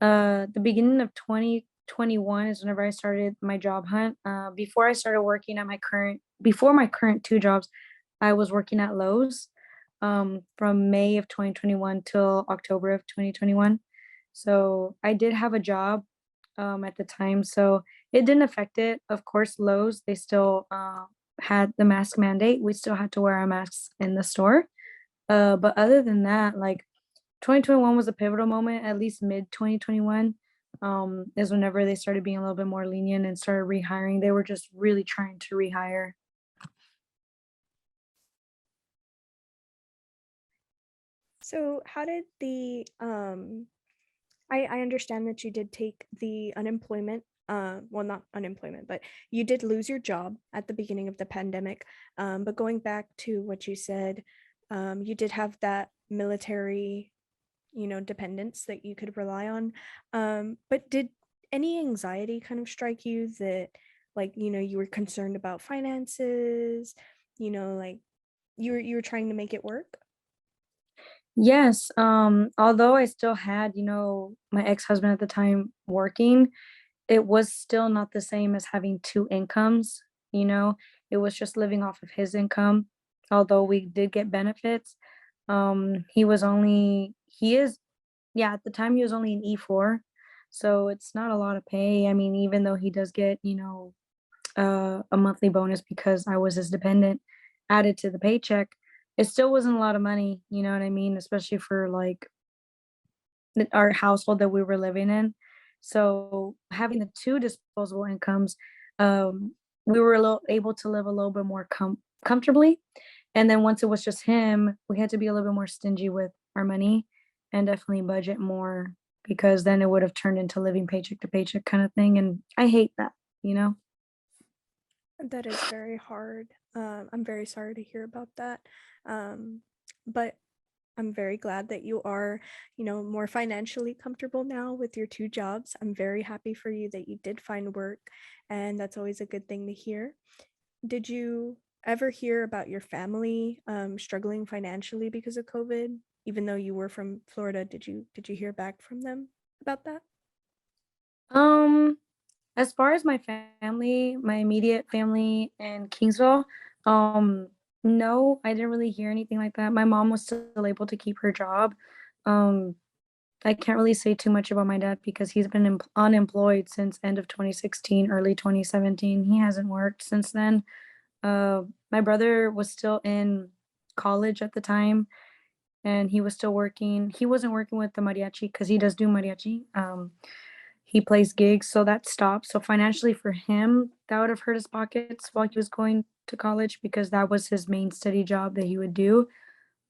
the beginning of 2021 is whenever I started my job hunt. Before I started working at before my current two jobs, I was working at Lowe's, from May of 2021 till October of 2021. So I did have a job, at the time, so it didn't affect it. Of course, Lowe's, they still, had the mask mandate. We still had to wear our masks in the store. But other than that, like 2021 was a pivotal moment, at least mid 2021, is whenever they started being a little bit more lenient and started rehiring. They were just really trying to rehire. So, how did the I understand that you did take the unemployment, well, not unemployment, but you did lose your job at the beginning of the pandemic. But going back to what you said, you did have that military, dependence that you could rely on. But did any anxiety kind of strike you that, like, you were concerned about finances, like you were trying to make it work? Yes, although I still had, my ex-husband at the time working, it was still not the same as having two incomes, you know? It was just living off of his income. Although we did get benefits, he is, yeah, at the time he was only an E4, so it's not a lot of pay. I mean, even though he does get, a monthly bonus because I was his dependent added to the paycheck, it still wasn't a lot of money, you know what I mean? Especially for like our household that we were living in. So having the two disposable incomes, we were able to live a little bit more comfortably. And then once it was just him, we had to be a little bit more stingy with our money and definitely budget more, because then it would have turned into living paycheck to paycheck kind of thing. And I hate that, you know? That is very hard. I'm very sorry to hear about that. Um, but I'm very glad that you are, more financially comfortable now with your two jobs. I'm very happy for you that you did find work, and that's always a good thing to hear. Did you ever hear about your family struggling financially because of COVID? Even though you were from Florida, did you hear back from them about that? Um, as far as my family, my immediate family in Kingsville, um, no, I didn't really hear anything like that. My mom was still able to keep her job. Um, I can't really say too much about my dad because he's been unemployed since end of 2016, early 2017. He hasn't worked since then. My brother was still in college at the time, and he was still working. He wasn't working with the mariachi because he does do mariachi. He plays gigs, so that stopped. So financially for him, that would have hurt his pockets while he was going to college because that was his main steady job that he would do.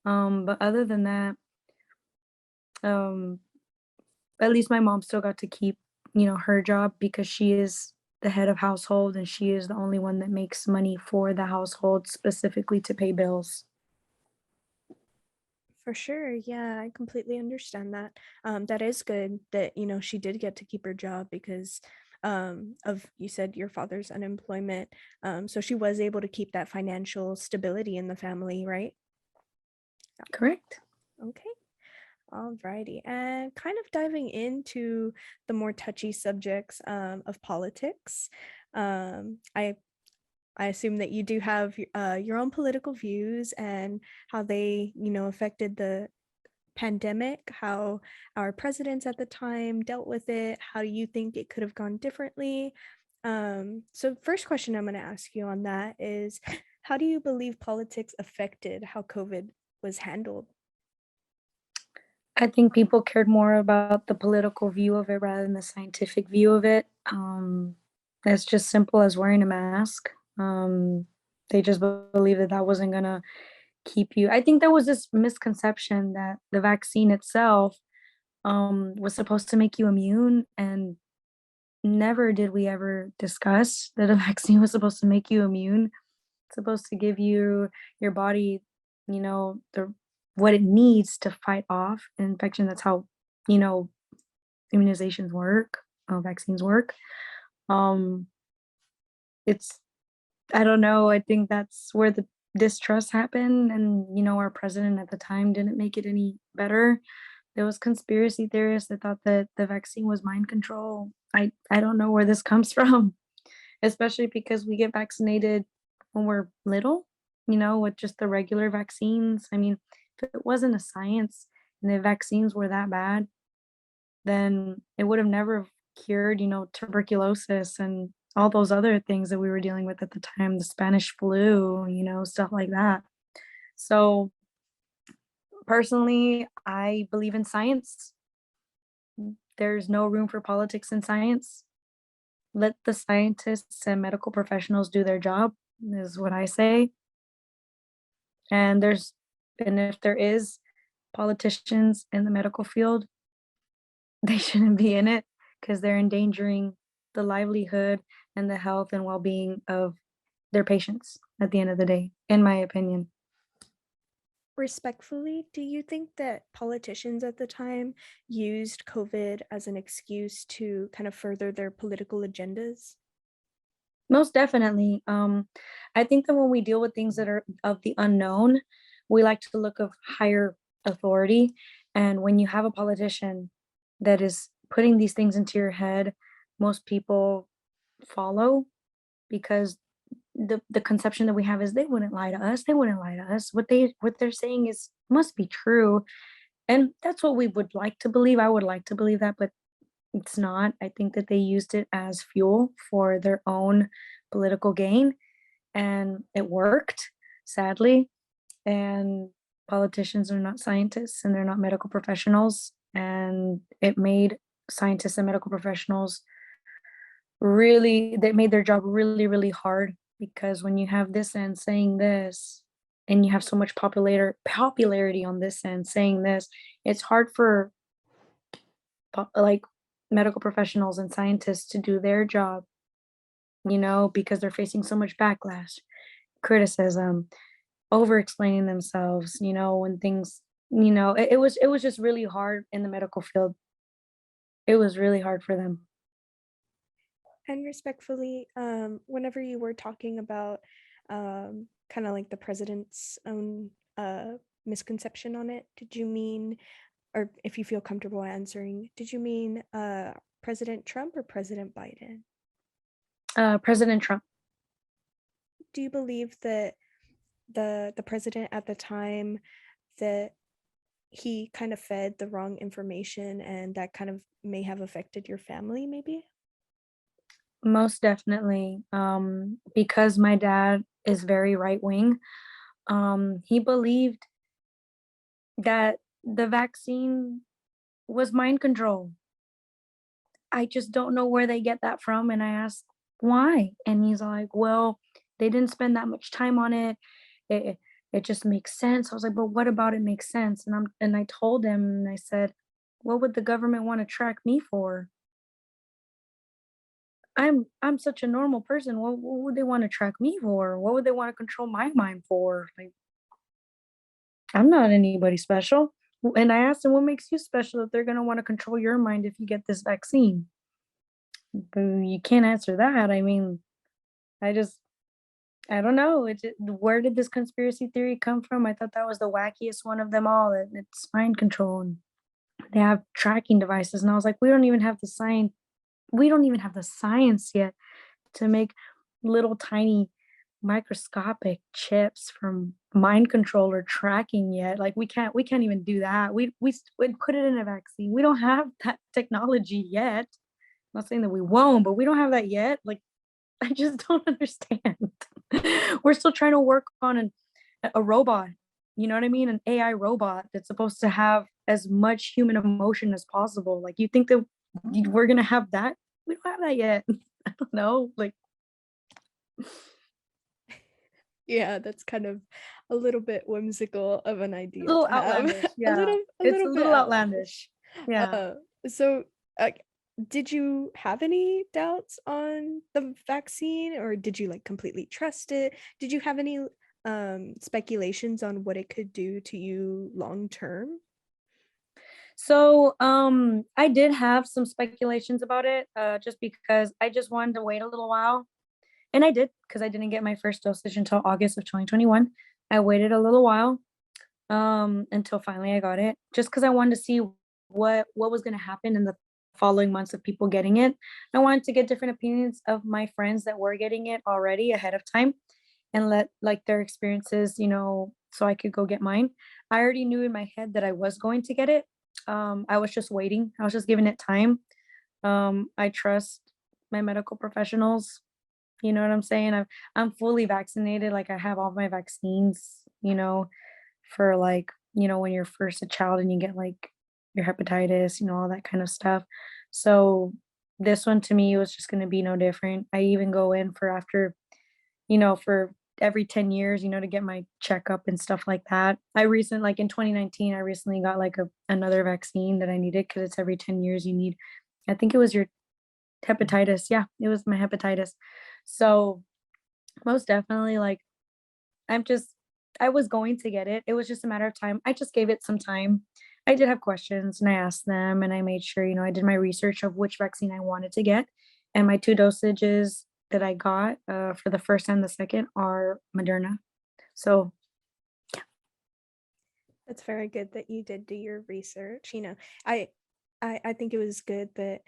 But other than that, um, at least my mom still got to keep, her job because she is the head of household and she is the only one that makes money for the household specifically to pay bills. For sure. Yeah, I completely understand that. That is good that, she did get to keep her job because of, you said, your father's unemployment. So she was able to keep that financial stability in the family, right? Correct. Okay. Alrighty. And kind of diving into the more touchy subjects of politics. I assume that you do have your own political views and how they, affected the pandemic, how our presidents at the time dealt with it, how you think it could have gone differently. So first question I'm going to ask you on that is, how do you believe politics affected how COVID was handled? I think people cared more about the political view of it rather than the scientific view of it. It's just simple as wearing a mask. They just believe that that wasn't gonna keep you. I think there was this misconception that the vaccine itself was supposed to make you immune, and never did we ever discuss that a vaccine was supposed to make you immune. It's supposed to give you your body, the what it needs to fight off an infection. That's how, you know, immunizations work, vaccines work. Um, it's I don't know. I think that's where the distrust happened, and our president at the time didn't make it any better. There was conspiracy theorists that thought that the vaccine was mind control. I don't know where this comes from, especially because we get vaccinated when we're little, with just the regular vaccines. I mean, if it wasn't a science and the vaccines were that bad, then it would have never cured, tuberculosis and all those other things that we were dealing with at the time, the Spanish flu, stuff like that. So personally, I believe in science. There's no room for politics in science. Let the scientists and medical professionals do their job, is what I say. And if there is politicians in the medical field, they shouldn't be in it because they're endangering the livelihood and the health and well-being of their patients at the end of the day, in my opinion. Respectfully, do you think that politicians at the time used COVID as an excuse to kind of further their political agendas? Most definitely. I think that when we deal with things that are of the unknown, we like to look of higher authority. And when you have a politician that is putting these things into your head, most people follow because the conception that we have is they wouldn't lie to us. They wouldn't lie to us. What they're saying is must be true. And that's what we would like to believe. I would like to believe that, but it's not. I think that they used it as fuel for their own political gain, and it worked, sadly. And politicians are not scientists and they're not medical professionals. And it made scientists and medical professionals they made their job really, really hard because when you have this end saying this, and you have so much popularity on this end saying this, it's hard for like medical professionals and scientists to do their job, because they're facing so much backlash, criticism, over explaining themselves, when things, it was just really hard in the medical field. It was really hard for them. And respectfully, whenever you were talking about kind of like the president's own misconception on it, did you mean, or if you feel comfortable answering, did you mean President Trump or President Biden? President Trump. Do you believe that the president at the time that he kind of fed the wrong information and that kind of may have affected your family, maybe? Most definitely. Because my dad is very right wing, he believed that the vaccine was mind control. I just don't know where they get that from. And I asked why. And he's like, well, they didn't spend that much time on it. It it just makes sense. I was like, but what about it makes sense? And I told him and I said, what would the government want to track me for? I'm such a normal person. What would they want to track me for? What would they want to control my mind for? Like, I'm not anybody special. And I asked him, what makes you special that they're gonna want to control your mind if you get this vaccine? You can't answer that. I mean, I just I don't know. Where did this conspiracy theory come from? I thought that was the wackiest one of them all. That it's mind control and they have tracking devices. And I was like, we don't even have the science. We don't even have the science yet to make little tiny microscopic chips from mind control or tracking yet. Like we can't even do that. We'd put it in a vaccine. We don't have that technology yet. I'm not saying that we won't, but we don't have that yet. Like I just don't understand. We're still trying to work on a robot. You know what I mean? An AI robot that's supposed to have as much human emotion as possible. Like you think that we're gonna have that? We don't have that yet. I don't know. Like Yeah, that's kind of a little bit whimsical of an a idea little to have. outlandish. A Yeah. little a It's a little bit little outlandish. outlandish. Yeah. Uh, so, uh, did you have any doubts on the vaccine, or did you like completely trust it? Did you have any speculations on what it could do to you long term? So I did have some speculations about it, just because I just wanted to wait a little while. And I did because I didn't get my first dosage until August of 2021. I waited a little while until finally I got it, just because I wanted to see what was gonna happen in the following months of people getting it. I wanted to get different opinions of my friends that were getting it already ahead of time and let like their experiences, so I could go get mine. I already knew in my head that I was going to get it. I was just waiting. I was just giving it time. I trust my medical professionals. You know what I'm saying? I'm fully vaccinated. Like I have all my vaccines, for like, when you're first a child and you get like your hepatitis, all that kind of stuff. So this one to me was just going to be no different. I even go in for after, for every 10 years, to get my checkup and stuff like that. Like in 2019, I recently got like another vaccine that I needed because it's every 10 years you need. I think it was your hepatitis. Yeah, it was my hepatitis. So most definitely, like I'm just I was going to get it. It was just a matter of time. I just gave it some time. I did have questions and I asked them and I made sure, I did my research of which vaccine I wanted to get. And my two dosages that I got for the first and the second are Moderna. So That's very good that you did do your research. I I think it was good that,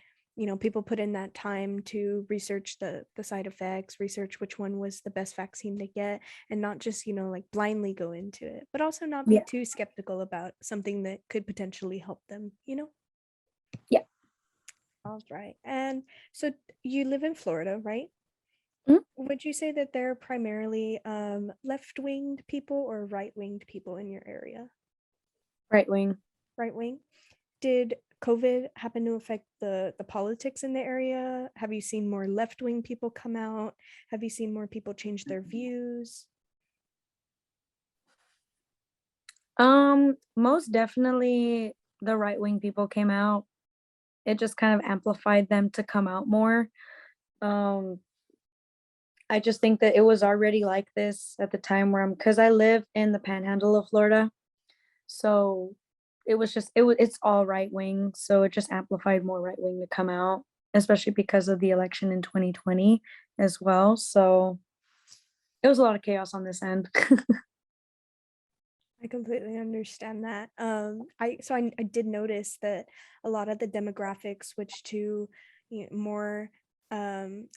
people put in that time to research the side effects, research which one was the best vaccine to get, and not just, like blindly go into it, but also not be yeah, too skeptical about something that could potentially help them. yeah. All right. And so you live in Florida, right? Mhm. Would you say that there are primarily left-winged people or right-winged people in your area? Right wing. Right wing? Did COVID happen to affect the politics in the area? Have you seen more left-wing people come out? Have you seen more people change their views? Most definitely the right wing people came out. It just kind of amplified them to come out more. Um, I just think that it was already like this at the time where because I live in the panhandle of Florida. So it's all right wing. So it just amplified more right wing to come out, especially because of the election in 2020 as well. So it was a lot of chaos on this end. I completely understand that. I did notice that a lot of the demographics switched to, more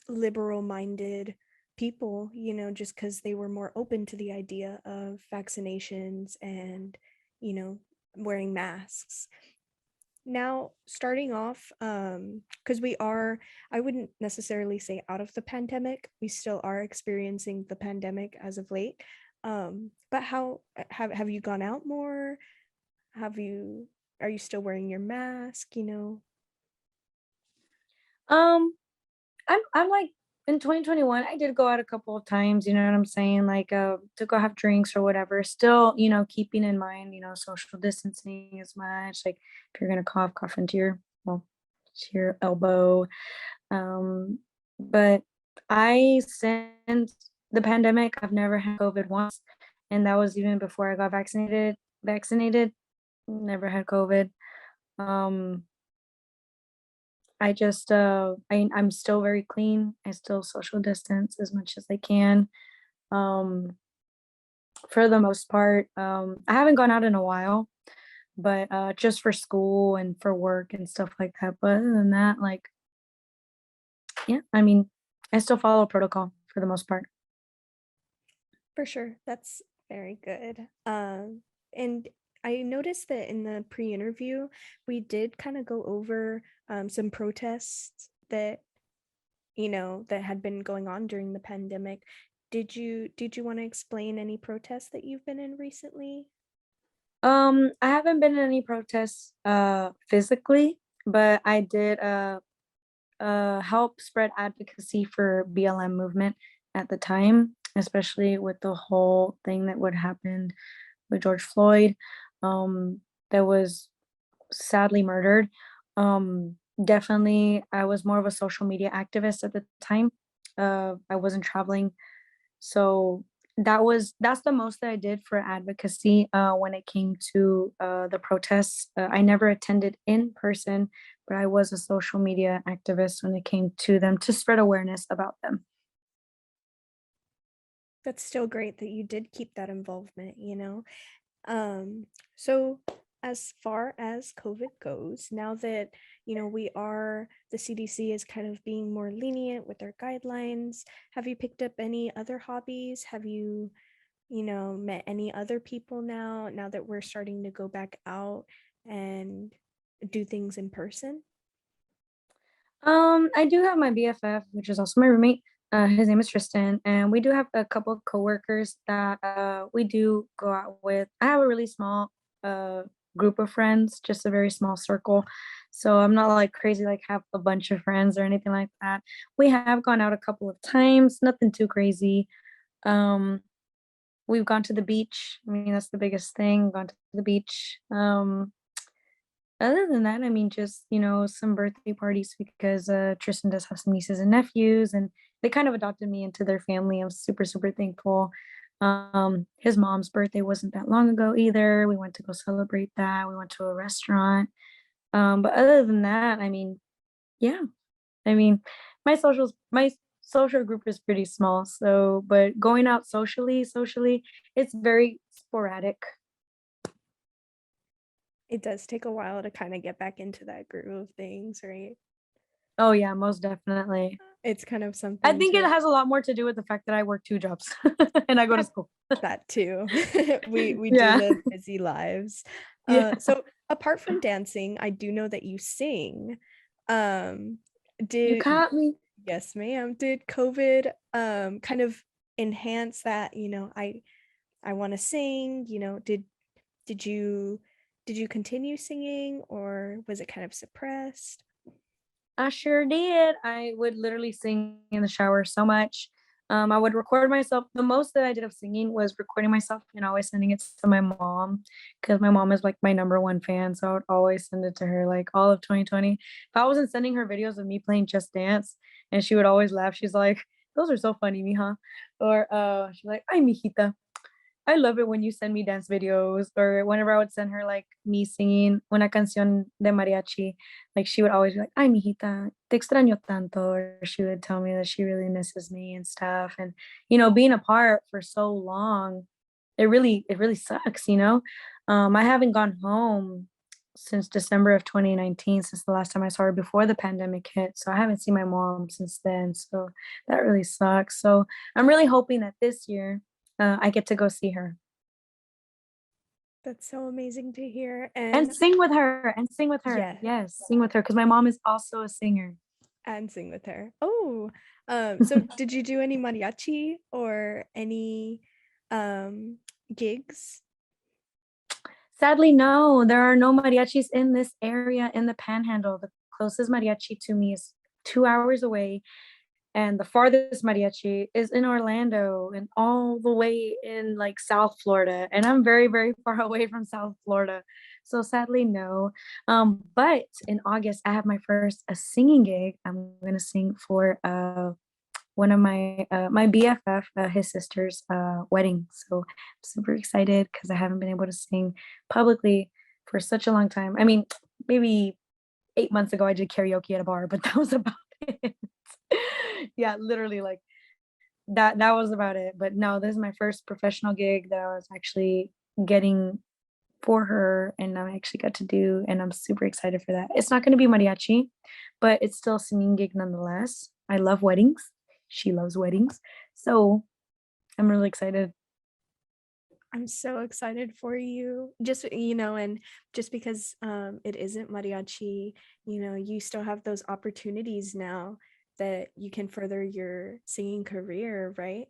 liberal-minded people, just because they were more open to the idea of vaccinations and, you know, wearing masks. Now, starting off, because we are, I wouldn't necessarily say out of the pandemic. We still are experiencing the pandemic as of late. But how have you gone out more? Have you are you still wearing your mask, you know? Um, I'm like in 2021, I did go out a couple of times, you know what I'm saying? Like to go have drinks or whatever. Still, you know, keeping in mind, you know, social distancing as much. Like if you're gonna cough, cough into your well, to your elbow. Um, but I since the pandemic, I've never had COVID once. And that was even before I got vaccinated, never had COVID. Um, I just I'm still very clean. I still social distance as much as I can. Um, for the most part, I haven't gone out in a while, but just for school and for work and stuff like that. But other than that, like yeah, I mean, I still follow protocol for the most part. For sure. That's very good. And I noticed that in the pre-interview, we did kind of go over some protests that, that had been going on during the pandemic. Did you want to explain any protests that you've been in recently? I haven't been in any protests physically, but I did help spread advocacy for BLM movement at the time, especially with the whole thing that would happen with George Floyd, that was sadly murdered. Definitely, I was more of a social media activist at the time. I wasn't traveling, so that's the most that I did for advocacy when it came to the protests. I never attended in person, but I was a social media activist when it came to them to spread awareness about them. That's still great that you did keep that involvement. Um, so as far as COVID goes, now that, the CDC is kind of being more lenient with their guidelines, have you picked up any other hobbies? Have you, met any other people now that we're starting to go back out and do things in person? I do have my BFF, which is also my roommate. His name is Tristan, and we do have a couple of coworkers that we do go out with. I have a really small uh group of friends, just a very small circle. So I'm not like crazy, like have a bunch of friends or anything like that. We have gone out a couple of times, nothing too crazy. Um, we've gone to the beach. I mean, that's the biggest thing, gone to the beach. Other than that, I mean, just, you know, some birthday parties because Tristan does have some nieces and nephews, and they kind of adopted me into their family. I'm super, super thankful. His mom's birthday wasn't that long ago either. We went to go celebrate that. We went to a restaurant. But other than that, I mean, yeah, I mean, my social group is pretty small. So, but going out socially, it's very sporadic. It does take a while to kind of get back into that groove of things, right? Oh yeah, most definitely. It's kind of I something think it to has a lot more to do with the fact that I work 2 jobs and I go to have school. that too. We do Yeah. live busy lives. Yeah. So apart from dancing, I do know that you sing. Um, You did caught me. Yes, ma'am. Did COVID kind of enhance that, I want to sing, did you did you continue singing or was it kind of suppressed? I sure did. I would literally sing in the shower so much. I would record myself. The most that I did of singing was recording myself and always sending it to my mom because my mom is like my number one fan. So I would always send it to her like all of 2020. If I wasn't sending her videos of me playing Just Dance, and she would always laugh. She's like, "Those are so funny, mija." Or she's like, "Ay, mijita. I love it when you send me dance videos," or whenever I would send her like me singing una canción de mariachi, like she would always be like, "Ay, mijita, te extraño tanto," or she would tell me that she really misses me and stuff. And you know, being apart for so long, it really sucks, you know. I haven't gone home since December of 2019, since the last time I saw her before the pandemic hit. So I haven't seen my mom since then. So that really sucks. So I'm really hoping that this year I get to go see her. That's so amazing to hear. And And sing with her, and sing with her. yeah, Yes, sing with her because my mom is also a singer. and sing with her. Oh, so did you do any mariachi or any um gigs? Sadly, no, there are no mariachis in this area in the Panhandle. The closest mariachi to me is 2 hours away, and the farthest mariachi is in Orlando and all the way in like South Florida. And I'm very, very far away from South Florida. So sadly, no. But in August, I have my first singing gig. I'm gonna sing for one of my BFF, his sister's wedding. So I'm super excited because I haven't been able to sing publicly for such a long time. I mean, maybe 8 months ago I did karaoke at a bar, but that was about it. Yeah, literally like that was about it. But no, this is my first professional gig that I was actually getting for her and I actually got to do and I'm super excited for that. It's not going to be mariachi, but it's still a singing gig nonetheless. I love weddings. She loves weddings. So I'm really excited. I'm so excited for you. Just, and just because it isn't mariachi, you still have those opportunities now that you can further your singing career, right?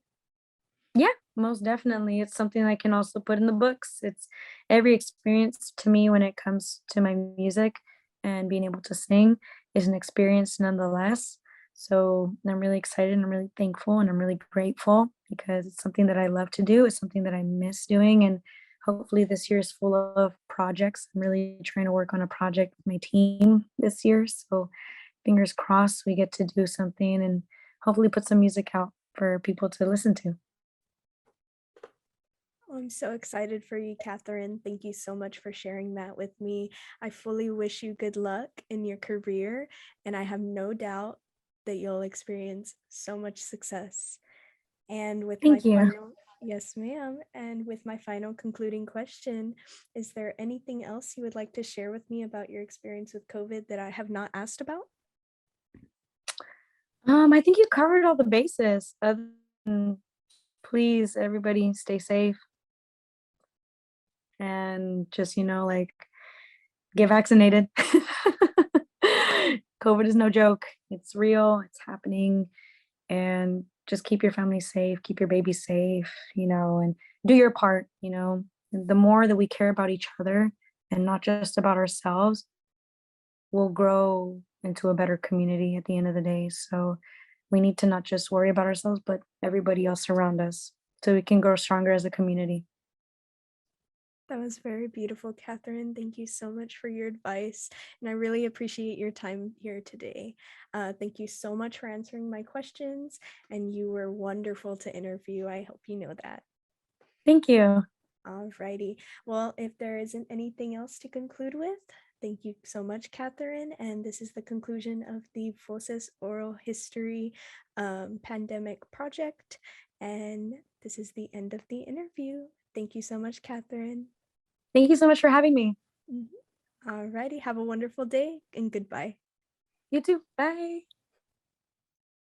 Yeah, most definitely. It's something I can also put in the books. It's every experience to me when it comes to my music and being able to sing is an experience nonetheless. So I'm really excited and I'm really thankful and I'm really grateful because it's something that I love to do. It's something that I miss doing. And hopefully this year is full of projects. I'm really trying to work on a project with my team this year. So fingers crossed we get to do something and hopefully put some music out for people to listen to. I'm so excited for you, Catherine. Thank you so much for sharing that with me. I fully wish you good luck in your career, and I have no doubt that you'll experience so much success. And with my Thank you. final, yes, ma'am. And with my final concluding question, is there anything else you would like to share with me about your experience with COVID that I have not asked about? I think you covered all the bases. Other than please, everybody, stay safe and just like get vaccinated. COVID is no joke. It's real. It's happening, and just keep your family safe, keep your baby safe, and do your part. And the more that we care about each other and not just about ourselves, we'll grow into a better community at the end of the day. So we need to not just worry about ourselves, but everybody else around us so we can grow stronger as a community. That was very beautiful, Catherine. Thank you so much for your advice. And I really appreciate your time here today. Thank you so much for answering my questions. And you were wonderful to interview. I hope you know that. Thank you. Alrighty. Well, if there isn't anything else to conclude with, thank you so much, Catherine. And this is the conclusion of the Voces Oral History Pandemic Project. And this is the end of the interview. Thank you so much, Catherine. Thank you so much for having me. Mhm. Alrighty. Have a wonderful day and goodbye. You too. Bye.